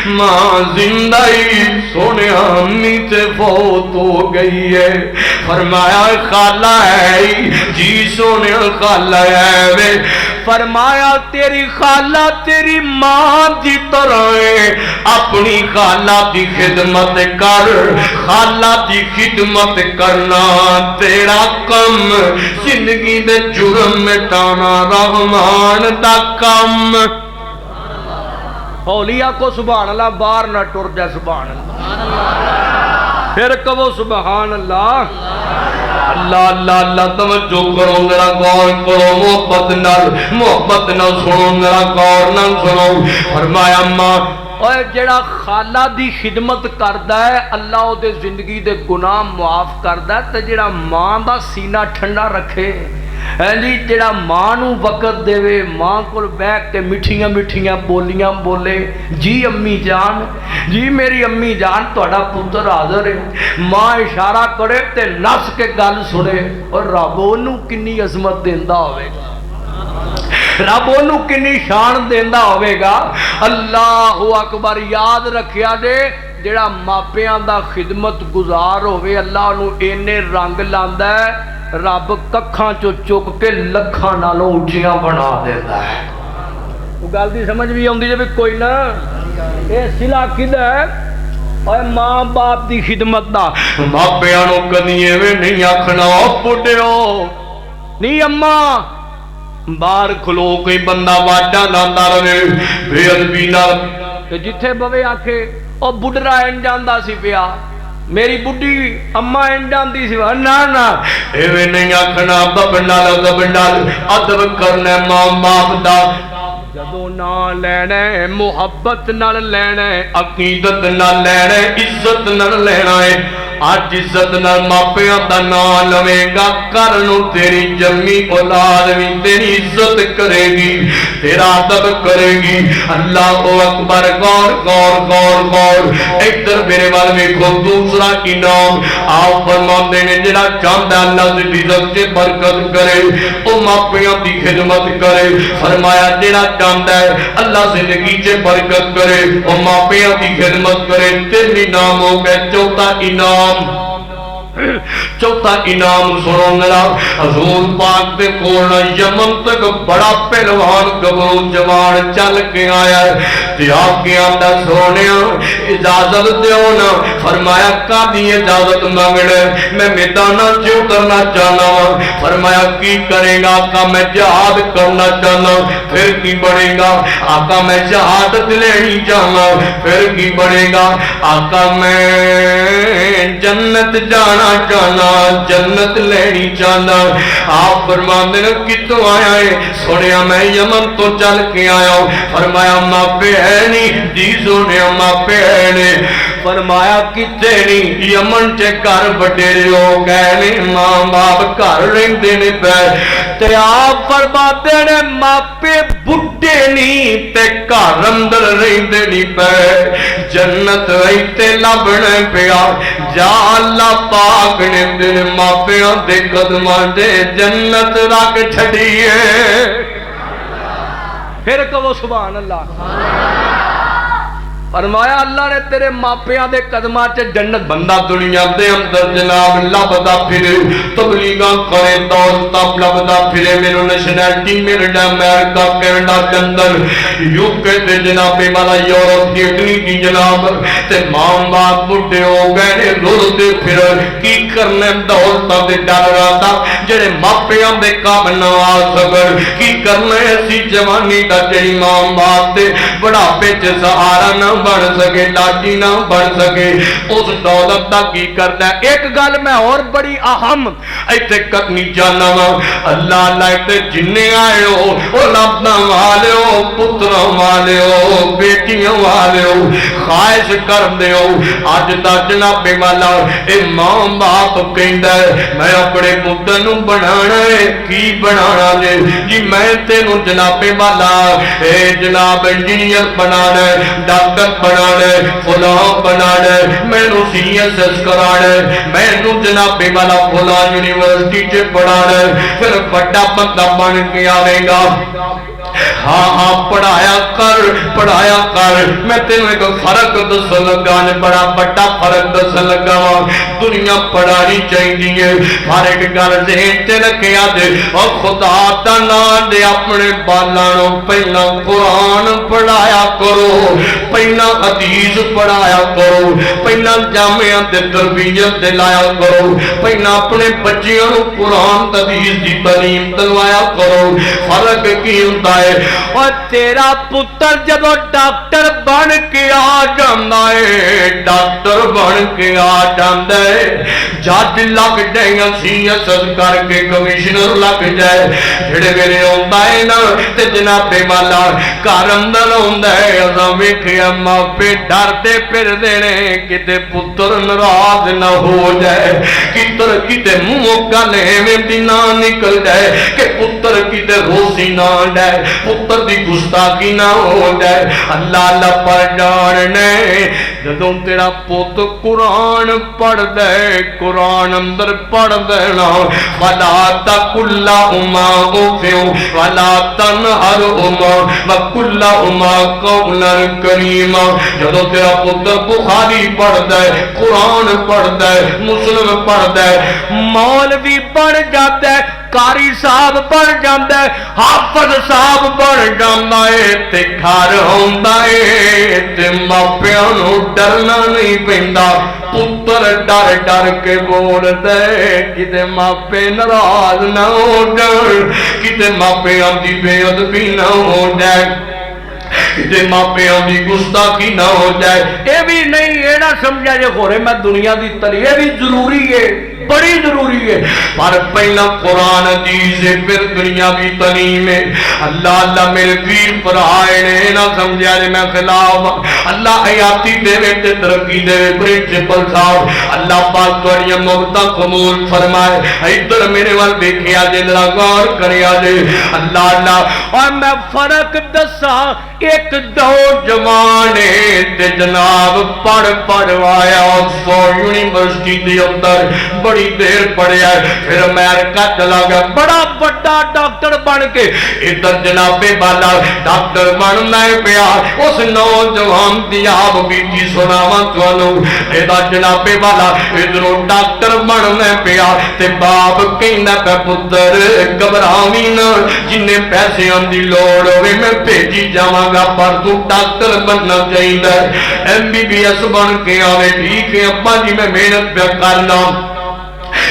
A: ماں زندہ سونے امی تے فوت ہو گئی ہے فرمایا خالہ ہے جی سونے خالہ ہے وے فرمایا تیری خالہ تیری ماں دی طرح ہے اپنی خالہ دی خدمت کر خالہ دی خدمت کرنا تیرا کم زندگی دے جرم مٹانا رحمان دا کم اولیاء کو سبحان اللہ باہر نہ ٹر جائے سبحان اللہ پھر کہو سبحان اللہ اللہ اللہ اللہ توجہ کرو ذرا غور کرو محبت نہ سنو ذرا غور نہ سنو فرمایا ماں اور جڑا خالہ دی خدمت کردا ہے اللہ او دے زندگی دے گناہ معاف کردا ہے تے جڑا ماں دا سینہ ٹھنڈا رکھے جی جڑا ماں نو وقت دے وے ماں کول بیٹھ کے مٹھیاں مٹھیاں بولیاں بولے جی امی جان جی میری امی جان تہاڈا پتر حاضر ہے ماں اشارہ کرے تے نس کے گل سنے اور رب اونوں کنی عظمت دیندا ہوے گا رب اونوں کنی شان دیندا ہوے گا اللہ اکبر یاد رکھیا جے جڑا ماپیاں دا خدمت گزار ہوے اللہ انہوں اینے رنگ لاندا ہے رب ککھاں چو چک کے لکھاں نالوں اٹھیاں بنا دیتا ہے وہ گل دی سمجھ بھی آندی جے کوئی نہ اے صلہ کدا ہے اور ماں باپ دی خدمت دا ماپیاں نو کدی ایویں نہیں آکھنا پڈیو نہیں اماں باہر کھلو کوئی بندہ واجا لاندا رہے بے ادبی نال تے جتھے بوے آکھے او بڈرا این جاندا سی پیا میری بڈی اماں این جاندی سی نا نا ایویں نہیں آکھنا ادب نال ادب کرنا ماں باپ دا جدوں نہ لینا ہے محبت نال لینا ہے عقیدت نال لینا ہے عزت نال لینا ہے آج عزت نال ماپیاں دا نام لوے گا کرنو تیری جمی اولاد بھی تیری عزت کرے گی تیرا ادب کرے گی اللہ اکبر غور غور غور غور ادھر میرے وال میں کو دوسرا انعام آپ فرماندے نے جڑا چاہندا اللہ دی عزت سے برکت کرے او ماپیاں دی خدمت کرے فرمایا جڑا چاہندا ہے اللہ زندگی سے برکت کرے او ماپیاں دی خدمت کرے تین انعام ہو گئے چوتھا انعام چوتھا انعام سنو میرا حضور پاک دے کول یمن تک بڑا پہلوان گبرو جوان چل کے آیا تے آپ کے آندا سونیا اجازت دیو نا فرمایا کادی اجازت مانگنا میں میداناں چ اترنا چاہنا فرمایا کی کرے گا آقا میں جہاد کرنا چاہنا پھر کی بڑھے گا آقا میں شہادت لینی چاہنا پھر کی بڑھے گا آقا میں جنت جانا چاہنا جنت لینی چاہنا آپ فرماندے نے کتوں آیا ہے سنیا میں یمن تو چل کے آیا ہوں فرمایا ماپے ہے نہیں جی سنیا ماپے ہے نہیں فرمایا کتے نہیں یمن چے کر بڑھے ہو گئے نہیں ماں باپ کر رہندے نے پہ تے آپ فرماتے نے ماپے بڑھے نہیں تے کر اندر رہندے نہیں پہ جنت ایتے لبنے پیا جا اللہ پاک نے تیرے ماپیاں دے قدماں دے جنت رکھ چھڑی ہے پھر کہو سبحان اللہ فرمایا اللہ نے تیرے ماپیاں دے قدماں چ جنت بندہ دنیا دے اندر جناب لبدا پھرے تبلیغاں کرے دوست لبدا پھرے میرے نیشنلٹی میرے امریکہ کینیڈا کے اندر یوکے تے جناب والا یورپ دی اٹلی دی جناب تے ماں باپ بڈھے ہو گئے نے رلدے پھر کی کرنے دولتاں دے ڈالراں دا جڑے ماپیاں دے کام نہ آ سکن کی کرنے ایسی جوانی دا جڑی ماں باپ دے بڑھاپے چ سہارا نہ بن سکے لاٹھی نہ بن سکے اس دولت دا کی کرتا ہے ایک گل میں اور بڑی اہم ایتھے کرنی چاہنا وا اللہ اللہ تے جننے آئے ہو اولاداں والے ہو پتراں والے ہو بیٹیاں والے ہو خواہش کردے ہو اج دا جناب والا اے ماں باپ کہندا ہے میں اپنے پتر نوں بنانا ہے کی بنانا ہے جی میں تینوں جناب والا اے جناب انجینئر بنانا ہے ڈاکٹر بنانا ہے فلاں بنانا ہے مینوں سی ایس ایس کرانا ہے مینوں جناب والا فلاں یونیورسٹی چ پڑھانا ہے پھر بڑا بندہ بن کے آئے گا ہاں ہاں پڑھایا کر میں تینوں ایک فرق دس لگا نے بڑا بڑا فرق دس لگا دنیا پڑھانی چاہیے ہر ایک گل ذہن تے رکھیا دے اور خدا دا نام دے اپنے بالاں نوں پہلا قرآن پڑھایا کرو پہلا حدیث پڑھایا کرو پہلا جامعہ تے تربیت دلایا کرو پہلا اپنے بچیاں نوں قرآن حدیث دی تعلیم دلوایا کرو فرق کی ہوندا ہے اور تیرا پتر جب ڈاکٹر بن کے آ جاندا ہے ڈاکٹر بن کے آ جاندا ہے جج لگ جائے سی ایس ایس کر کے کمشنر لگ جائے جڑے میرے ہوندا ہے نا تے جناب والا گھر اندر ہوندا ہے اساں ویکھیا ماپے ڈردے پھردے نے کتے پتر ناراض نہ ہو جائے کتے منہ گل ایویں دی نہ نکل جائے کہ پتر کتے روسی نہ ڈائے پتر دی گستاخی نہ ہو جائے اللہ اللہ پر جاننے جدوں تیرا پوت قرآن پڑھ دے قرآن اندر پڑھ دینا ولا تقل لهما اف ولا تنهرهما وقل لهما قولا کریما جدوں تیرا پتر بخاری پڑھ دے قرآن پڑھ دے مسلم پڑھ دے مولوی پڑھ جاتا ہے قاری صاحب بن جاندا ہے حافظ صاحب بن جاندا ہے تے گھر ہوندا ہے تے ماپیاں نوں ڈرنا نہیں پیندا پتر ڈر ڈر کے بولدا ہے کتے ماپے ناراض نہ ہو جان کتے ماپیاں دی بے ادبی نہ ہو جائے کتے ماپیاں دی گستاخی نہ ہو جائے اے بھی نہیں اے نہ سمجھا جے خورے میں دنیا دی تعلیم اے بھی ضروری ہے بڑی ضروری ہے پر پہلا قرآن حدیث ہے پھر دنیاوی تعلیم ہے اللہ اللہ میرے پیر پرائے نے نہ سمجھا جے میں خلاف اللہ حیاتی دے ویٹے ترقی دے پرنسپل صاحب اللہ پاک تواڈیاں محبتاں قبول فرمائے ادھر میرے وال دیکھیا جے ذرا غور کریا جے اللہ اللہ اور میں فرق دسا ایک دو جوانے تے جناب پڑھ آیا آکسفورڈ یونیورسٹی دے اندر بڑی دیر پڑھیا پھر امریکہ چلا گیا بڑا بڑا ڈاکٹر بن کے ادھر جناب والا ڈاکٹر بننا پیا اس نوجوان دی آپ بیٹی سناواں تانوں ادھر جناب والا ادھروں ڈاکٹر بننا پیا تے باپ کہندا پیا پتر گھبراویں نہ جنے پیسیاں دی لوڑ ہوے میں بھیجی جاواں گا پر تو ڈاکٹر بننا چاہیدا ایم بی بی ایس بن کے آوے ٹھیک ہے ابا جی میں محنت پہ کرنا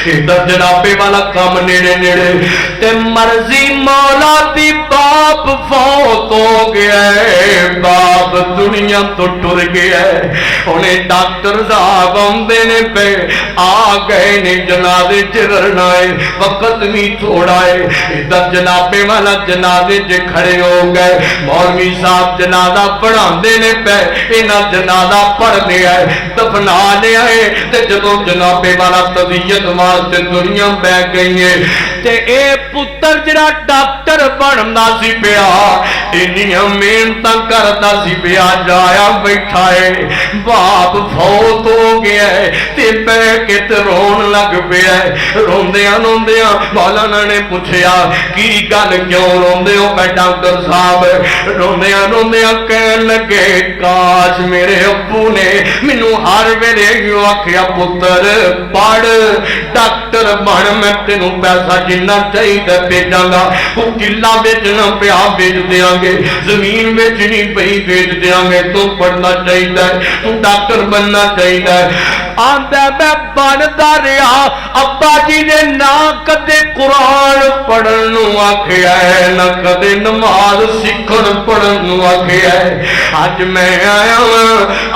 A: ادھر جناب والا کام نیڑے نیڑے تے مرضی مولا دی باپ فوت ہو گیا ہے باپ دنیا تو ٹر گیا ہے انہیں ڈاکٹر صاحب آندے نے پہ آ گئے نے جنازے چرنا ہے وقت نہیں تھوڑا ہے ادھر جناب والا جنازے چ کھڑے ہو گئے مولوی صاحب جنازہ پڑھاندے نے پہ انہاں جنازہ پڑھ لیا ہے دفنا لیا ہے تے جدوں جناب والا طبیعت واسطے دنیا بہ گئی ہے تے اے پتر جڑا ڈاکٹر بننا سی پیا انیاں محنتاں کردا سی پیا جایا بیٹھا ہے باپ فوت ہو گیا ہے تے بیٹھ کے تے رون لگ پیا ہے روندیاں روندیاں مولانا نے پوچھیا کی گل کیوں روندے ہو اے ڈاکٹر صاحب روندیاں روندیاں کہن لگے کاش میرے ابو نے مینوں ہر ویلے یوں آکھیا پتر پڑھ ڈاکٹر بن میں تینوں پیسہ جنہ چاہیے بھیجاں گا وہ قلعہ بیچنا پیا بیچ دیاں گے زمین بیچنی پئی بیچ دیاں گے تو پڑھنا چاہیے تو ڈاکٹر بننا چاہیے آندا میں بندا رہا ابا جی نے نہ کدے قرآن پڑھن نو آکھیا ہے نہ کدے نماز سیکھن پڑھن نو آکھیا ہے اج میں آیا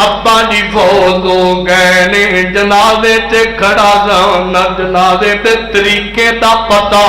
A: ابا جی فوت ہو گئے نے جنازے تے کھڑا سا نہ جنازے تے طریقے دا پتہ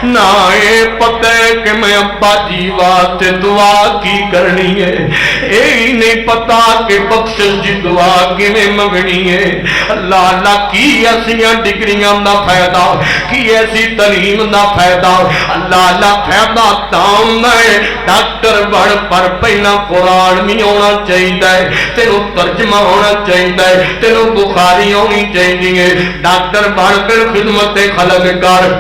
A: نہ اے پتہ کہ میں ابا جی واسطے دعا کی کرنی ہے اے نہیں پتا کہ بخشش دی دعا کیویں منگنی ہے اللہ اللہ کی ایسیاں ڈگریاں دا فائدہ کی ایسی تعلیم دا فائدہ اللہ اللہ فائدہ تام ہے ڈاکٹر بن پر پہلا قرآن بھی ہونا چاہیے تینوں ترجمہ ہونا چاہیے تینوں بخاری ہونی چاہیے ڈاکٹر بن کر خدمت خلق کر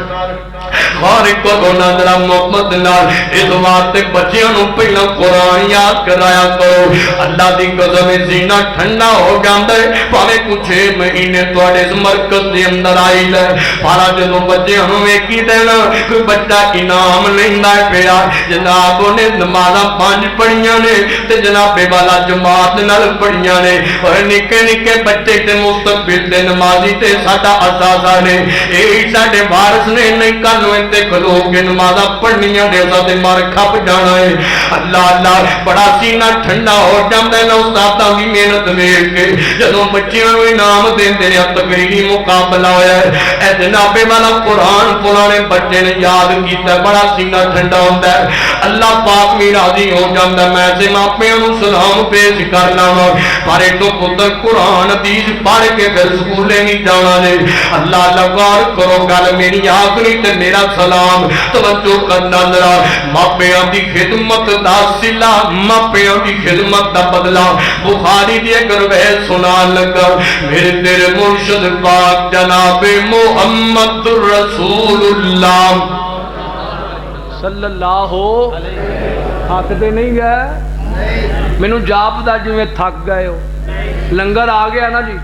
A: خارق کو رونا ذرا محمد نال اس واسطے بچیاں نو پہلا قرآن یاد کرایا کرو اللہ دی قسم سینہ ٹھنڈا ہو جاندا ہے پاویں کچھ مہینے تواڈے اس مرکز دے اندر آئی لے پارا جدوں بچیاں نو ویکھی دینا کوئی بچہ انعام لیندا ہے پیا جناب نے نمازاں 5 پڑھیاں نے تے جناب والا جماعت نال پڑھیاں نے اور نکے نکے بچے تے مستقبل دے نمازی تے ساڈا اساسہ نے اے ساڈے وارث نے نہیں کل تے کھلو کے نمازاں پڑھنیاں دے تے مار کھپ جانا ہے اللہ اللہ بڑا سینہ ٹھنڈا ہو جاندا ہے استاداں دی محنت ویکھ کے جدوں بچیاں نوں انعام دیندے نے تقریری مقابلہ ہویا ہے اے جناب والا قرآن پرانے بچے نے یاد کیتا بڑا سینہ ٹھنڈا ہوندا ہے اللہ پاک بھی راضی ہو جاندا میں تے ماپیاں نوں سلام پیش کرنا وا پر تو پتر قرآن حدیث پڑھ کے پھر سکولے نہیں جانا نے اللہ غور کرو گل میری آخری تے میرا سلام توجہ کرنا ذرا ماپیاں دی خدمت دا صلہ ماپیاں دی خدمت دا بدلہ بخاری دی اگر وہ سنا لگا میرے تیرے مرشد پاک جناب محمد رسول اللہ صلی اللہ ہو تھک دے نہیں گئے مینوں جاپدا جویں تھک گئے ہو لنگر آ گیا نا جی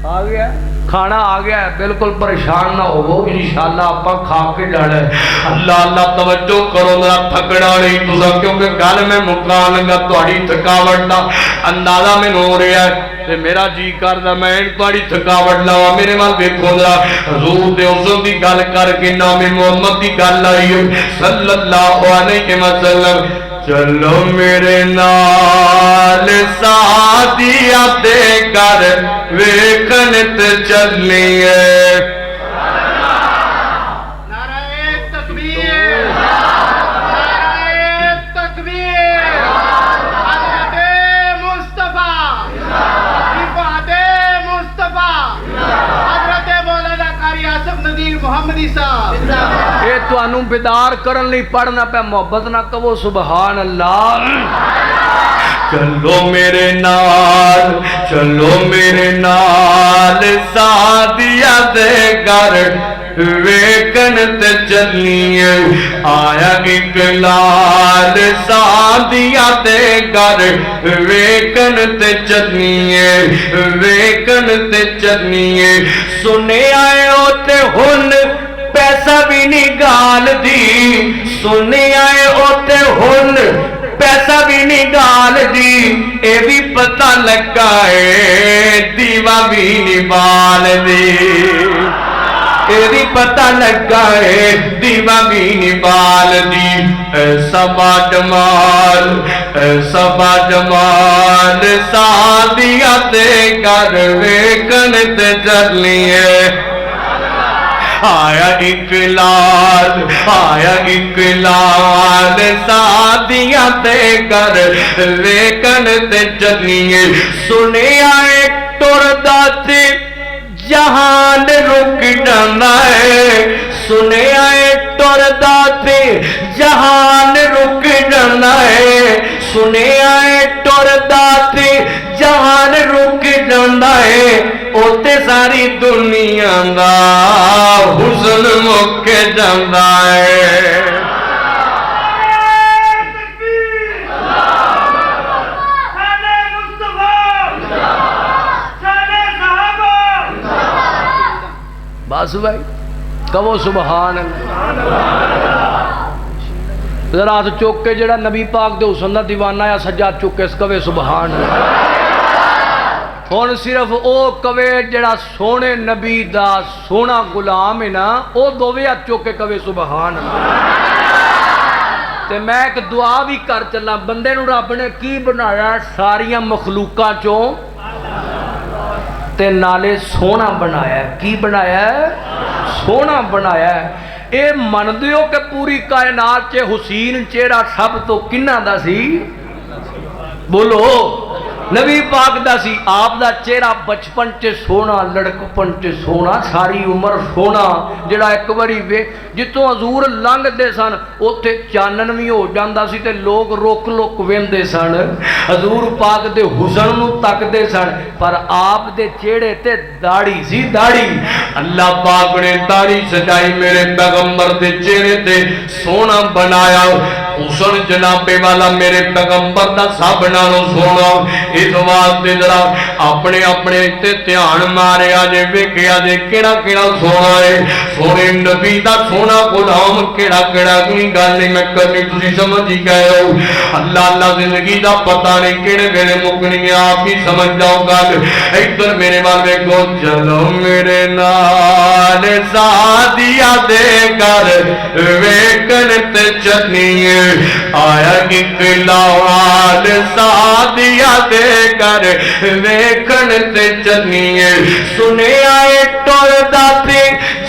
A: آ گیا کھانا آ گیا ہے بالکل پریشان نہ ہو انشاءاللہ آپا کھا کے جانا ہے اللہ اللہ توجہ کرو ذرا تھکڑا نہیں تسا کیونکہ گل میں مکان لگا تہاڈی تھکاوٹ دا اندازہ مینوں ہو رہا ہے تے میرا جی کردا میں تہاڈی تھکاوٹ لاواں میرے وال ویکھو ذرا حضور دے حسن دی گل کر کے نام محمد دی گل آئی صلی اللہ علیہ وسلم چلو میرے نال سادیا دے گھر ویکھن تے چلیے
B: نعرہ تکبیر نعرہ تکبیر حضرت مصطفیٰ رفعت مصطفیٰ حضرت مولانا قاری آصف ندیر محمدی صاحب
A: اے تانوں بیدار کرن لئی پڑھنا پہ محبت نہ کہو سبحان اللہ چلو میرے نال سادیا دے گھر ویکن تے چلیے آیا اقلال سادیا دے گھر ویکن تے چلیے سنے آئے ہوتے ہن پیسہ بھی نہیں گال دی سنے آئے ہوتے ہن پیسہ بھی نہیں گال دی اے بھی پتہ لگا ہے دیوا بھی نہیں بال دی اے بھی پتہ لگا ہے دیوا بھی نہیں بال دی ایسا با جمال سادیا تے گھر ویکن تے چلیے آیا اقلال سادیا تے گھر ویکن تے چلیے سنے آئے ٹردا تے جہان رک جانا ہے سنیا ہے ٹردا تے جہان رک جانا ہے سنیا ہے ٹردا تے جہان رک جانا ہے اوتے ساری دنیا دا حسن مک جانا ہے بس بھائی کہو سبحان اللہ ذرا ہاتھ چوک کے جڑا نبی پاک دے حسن دا دیوانہ یا سجاد چوک کے اس کہے سبحان اللہ ہن صرف او کہے جڑا سونے نبی دا سونا غلام ہے نا او دوویں ہاتھ چوک کے کہے سبحان اللہ تے میں ایک دعا بھی کر چلا بندے نو رب نے کی بنایا ساریاں مخلوقاں چوں تے نالے سونا بنایا ہے کی بنایا ہے سونا بنایا ہے اے من دیو کہ پوری کائنات چے حسین چہرہ سب تو کنہ دا سی بولو نبی پاک دا سی آپ دا چہرہ بچپن چے سونا لڑکپن چے سونا ساری عمر سونا جڑا ایک باری وے جتوں حضور لنگ دے سن اوتھے چانن بھی ہو جاندا سی تے لوگ روک لوک ویندے سن حضور پاک دے حسن نو تک دے سن پر آپ دے چہرے تے داڑھی سی داڑھی اللہ پاک نے داڑھی سجائی میرے پیغمبر دے چہرے تے سونا بنایا حسن جنابے والا میرے پیغمبر دا سب نالوں سونا اس واسطے ذرا اپنے اپنے تے دھیان مارے آجے ویکھیا جے کیڑا کیڑا سونا ہے سونے نبی دا سونا غلام کیڑا کیڑا کوئی گل نہیں میں کرنی تسی سمجھ ہی گئے ہو اللہ اللہ زندگی دا پتہ نہیں کیڑے ویلے مکنی ہے آپ ہی سمجھ جاؤ گل ادھر میرے والے کو چلو میرے نال سادیا دے کر ویکھن تے چلنی آیا کی کلاوال سادیا دے کر ویکھن تے چلنی سنے آئے ٹردا تے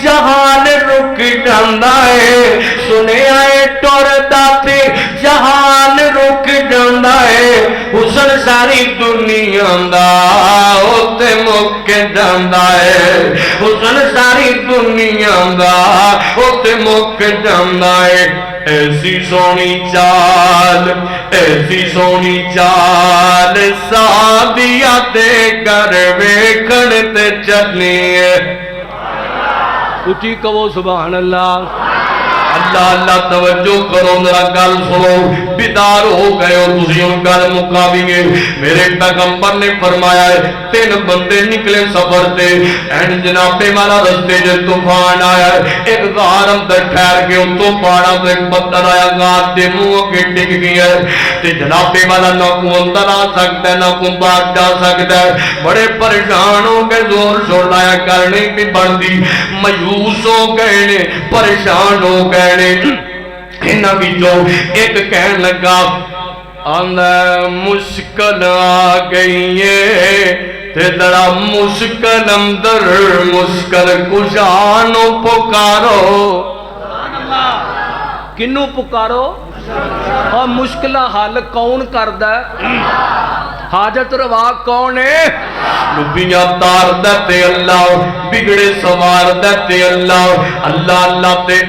A: جہان رک جاندا ہے سنے آئے ٹردا تے جہان رک جاندا ہے حسن ساری دنیا دا اوتے مک جاندا ہے حسن ساری دنیا دا اوتے مک جاندا ہے ایسی سونی چال سادیا دے کر ویکھن تے چلنی ہے اچھی کہو سبحان اللہ اللہ اللہ توجہ کرو ذرا گل سنو بیدار ہو گئے ہو تسی ان گل مکا بھی گے میرے پیغمبر نے فرمایا ہے 3 بندے نکلے سفر تے این جنابے والا رستے جو طوفان آیا ہے ایک غار اندر ٹھہر کے ان تو پاڑا تو ایک پتھر آیا غار دے منہ کے ٹک گیا ہے تے جنابے والا نہ کو اندر آ سکتا ہے نہ کو باہر جا سکتا ہے بڑے پریشان ہو گئے زور شور لایا کرنے بھی بڑھتی مایوس ہو گئے نے پریشان ہو گئے انہاں وچوں ایک کہن لگا آندا مشکل آ گئی ہے تے ذرا مشکل اندر مشکل کشانو پکارو سبحان اللہ کنوں پکارو اور مشکل حل کون کردا ہے حاجت روا کون ہے لبیاں تار دیتے اللہ بگڑے سوار دیتے اللہ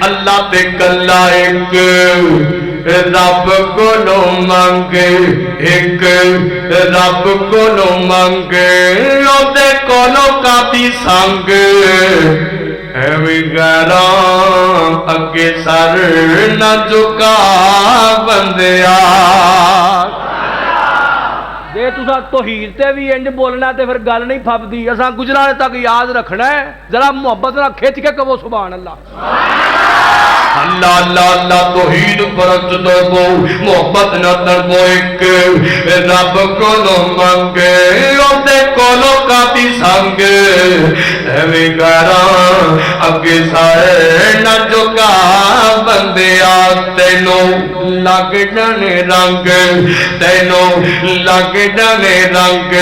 A: اللہ تے کلا ایک رب کو لو مانگے ایک رب کو لو مانگے او دے کو لو کاتی سانگ ایویں غیراں اگے سر نہ جھکا بندیا جے تسا توحید تے بھی انج بولنا تے پھر گل نہیں پھبدی اساں گجرانے تک یاد رکھنا ہے ذرا محبت نال کھچ کے کہو سبحان اللہ اللہ اللہ اللہ توحید پرست دربو محبت نہ دربو ایک رب کو لو منگے اوتے کولو کاتی سنگ ایویں غیراں اگے سائے نہ جھکا بندیا تینوں لگ جانے رنگ تینوں لگ جانے رنگ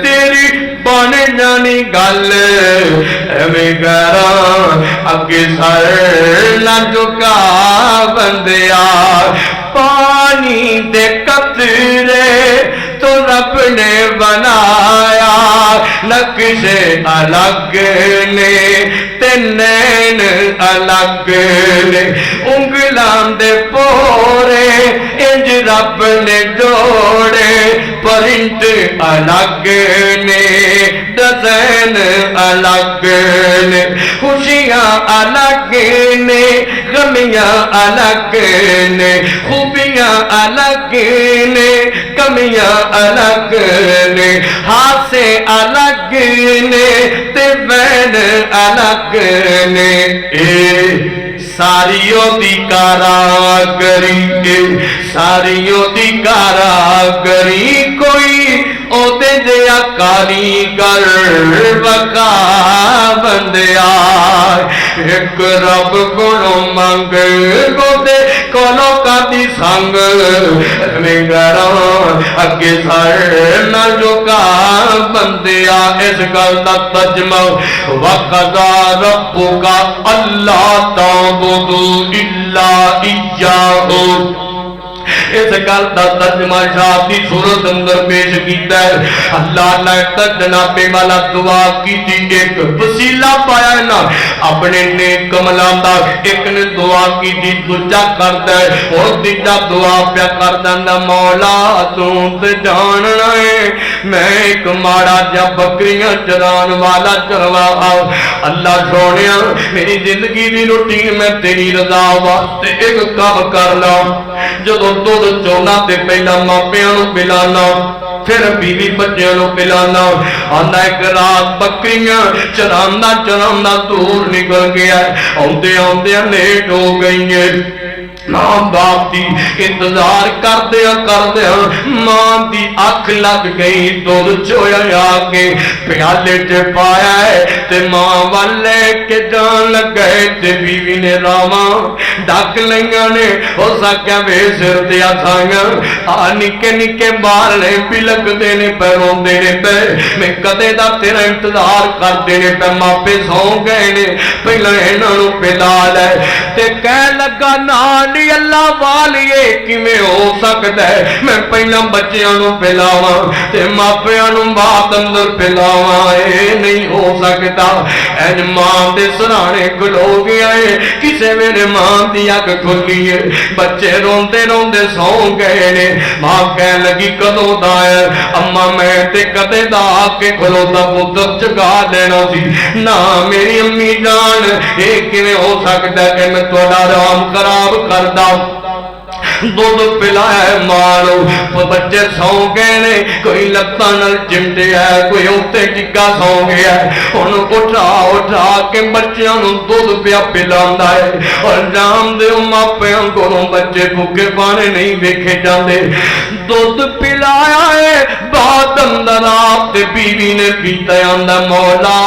A: تیری بن جانی گل ایویں غیراں اگے سائے نہ جھکا بندیا پانی دے قطرے تو رب نے بنایا نقشے الگ نے تے نین الگ نے انگلاں دے پورے انج رب نے جوڑے پرنٹ الگ نے ڈیزائن الگ نے خوشیاں الگ نے غمیاں الگ نے خوبیاں الگ نے کمیاں الگ نے ہاسے الگ نے تے بین الگ نے ساریوں دی کاراگری ساریوں دی کاراگری کوئی او دے جیا کاریگر وکا بندیا ایک رب گنو منگ گو دے کونو کا دی سنگ میں گران اگے سر نہ جھکا بندیا اس گل دا ترجمہ وقضا ربک اللہ تعبدوا الا ایہ اس گل دا ترجمہ شاہ دی صورت اندر پیش کیتا ہے اللہ نے جناب والا دعا کی تھی ایک وسیلہ پایا ہے نا اپنے نیک کملاں دا ایک نے دعا کی تھی دوجا کردا ہے اور تیجا دعا پیا کردا ہے مولا تو تے جاننا ہے میں ایک ماڑا جا بکریاں چران والا چرواہا اللہ سونیا میری زندگی دی روٹین میں تیری رضا واسطے ایک کام کر لا جدوں دودھ چونا تے پہلا ماپیاں نوں پلانا پھر بیوی بچیاں نوں پلانا آندا ایک رات بکریاں چراندہ چراندہ دور نکل گیا آندے آندے لیٹ ہو گئی ہیں ماں باپ دی انتظار کردیا ماں دی اکھ لگ گئی دودھ چویا آگے پیالے چ پایا ہے تے ماں والے کے جان لگ گئے تے بیوی نے راواں ڈک لئیاں نے ہو سکیا وے سر دیا تھائیاں آ نکے نکے بالے پلک دینے پہ روندے نے پہ میں کدے دا تیرا انتظار کر دینے پہ ماپے سو گئے نے پہلے انہوں نے پلا لے تے کہہ لگا نالی اللہ والیے کی میں ہو سکتا ہے میں پہلا بچیاں نوں پلاواں تے ماپیاں نوں بات اندر پلاواں اے نہیں ہو سکتا این ماں دے سرانے کھلو گیا ہے کسے میرے ماں دی اگ کھلی ہے بچے روندے روندے سو گئے نے ماں کہہ لگی کدوں دا ہے اما میں تے کدے دا کے کھلو دا پتر جگا دینا سی نہ میری امی جان اے کیویں ہو سکتا ہے کہ میں تہاڈا آرام خراب کردا دودھ پلایا ہے مارو بچے سو گئے نے کوئی لتاں نال چمٹے ہے کوئی اوتے ٹکا سو گیا ہے ہن اٹھا کے بچیاں نوں دودھ پیا پلاندا ہے اور جام دے ماپیاں کولوں بچے بھوکے پانے نہیں ویکھے جاندے دودھ پلایا ہے بعد اندر آپ تے بیوی نے پیتا آندا مولا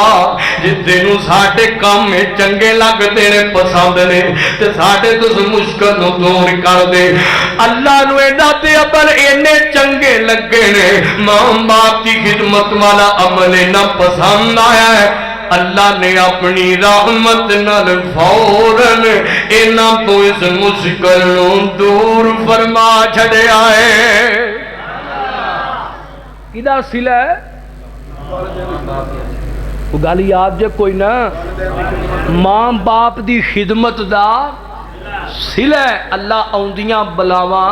A: جتنے نوں ساڈے کام میں چنگے لگدے نے پسند نے تے ساڈے تو مشکل نوں دور کر دے اللہ نو ایڈا تے ابل اینے چنگے لگے نے ماں باپ کی خدمت والا عمل نہ پسند آیا ہے اللہ نے اپنی رحمت نال فوراً اینا تو اس مشکل نو دور فرما چھڑیا ہے کدا سلا ہے وہ گل یاد جے کوئی نہ ماں باپ دی خدمت دا سلا ہے اللہ آؤندیاں بلاواں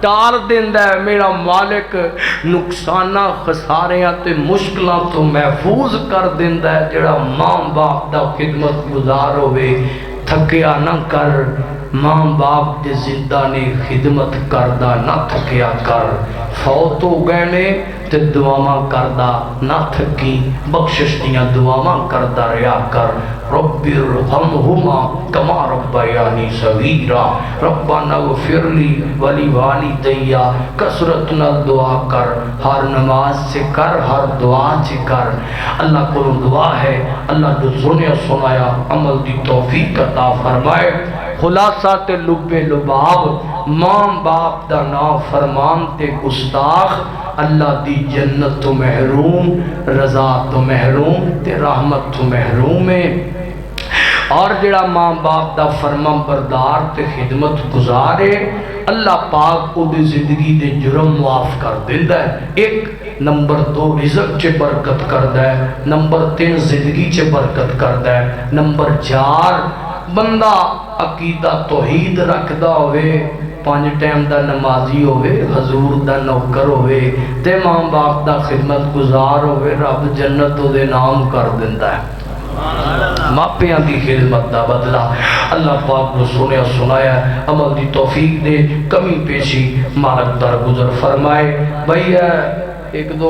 A: ٹال دیندا ہے میرا مالک نقصانہ خساریاں تے مشکلاں تو محفوظ کر دیندا ہے جڑا ماں باپ دا خدمت گزار ہوئے تھکیا نہ کر ماں باپ دے زندہ نے خدمت کردہ نہ تھکیا کر فوت ہو گئے نے تے دعاواں کردہ نہ تھکی بخشش دیاں دعاواں کردہ ریا کر رب ارحمہما کما ربیانی صغیرا ربنا اغفر لی ولی والدیا کثرت نال دعا کر ہر نماز سے کر ہر دعا سے کر اللہ کو دعا ہے اللہ جو سنایا عمل دی توفیق عطا فرمائے خلاصہ تے لب لباب ماں باپ دا نا فرمان تے گستاخ اللہ دی جنت تو محروم رضا تو محروم تے رحمت تو محروم ہے اور جڑا ماں باپ دا فرما بردار تے خدمت گزار ہے اللہ پاک او دی زندگی دے جرم معاف کر دیندا ہے. ایک نمبر 2 رزق چے برکت کردا ہے. نمبر 3 زندگی چے برکت کردا ہے. نمبر 4 بندہ عقیدہ توحید رکھدا ہوئے 5 ٹائم دا نمازی ہوئے حضور دا نوکر ہوئے تے ماں باپ دا خدمت گزار ہوئے رب جنت او دے نام کر دیندا ہے. ماپیاں دی خدمت دا بدلہ اللہ پاک کو سنیا سنایا عمل دی توفیق دے. کمی پیشی مالک در گزر فرمائے. بھئی ایک دو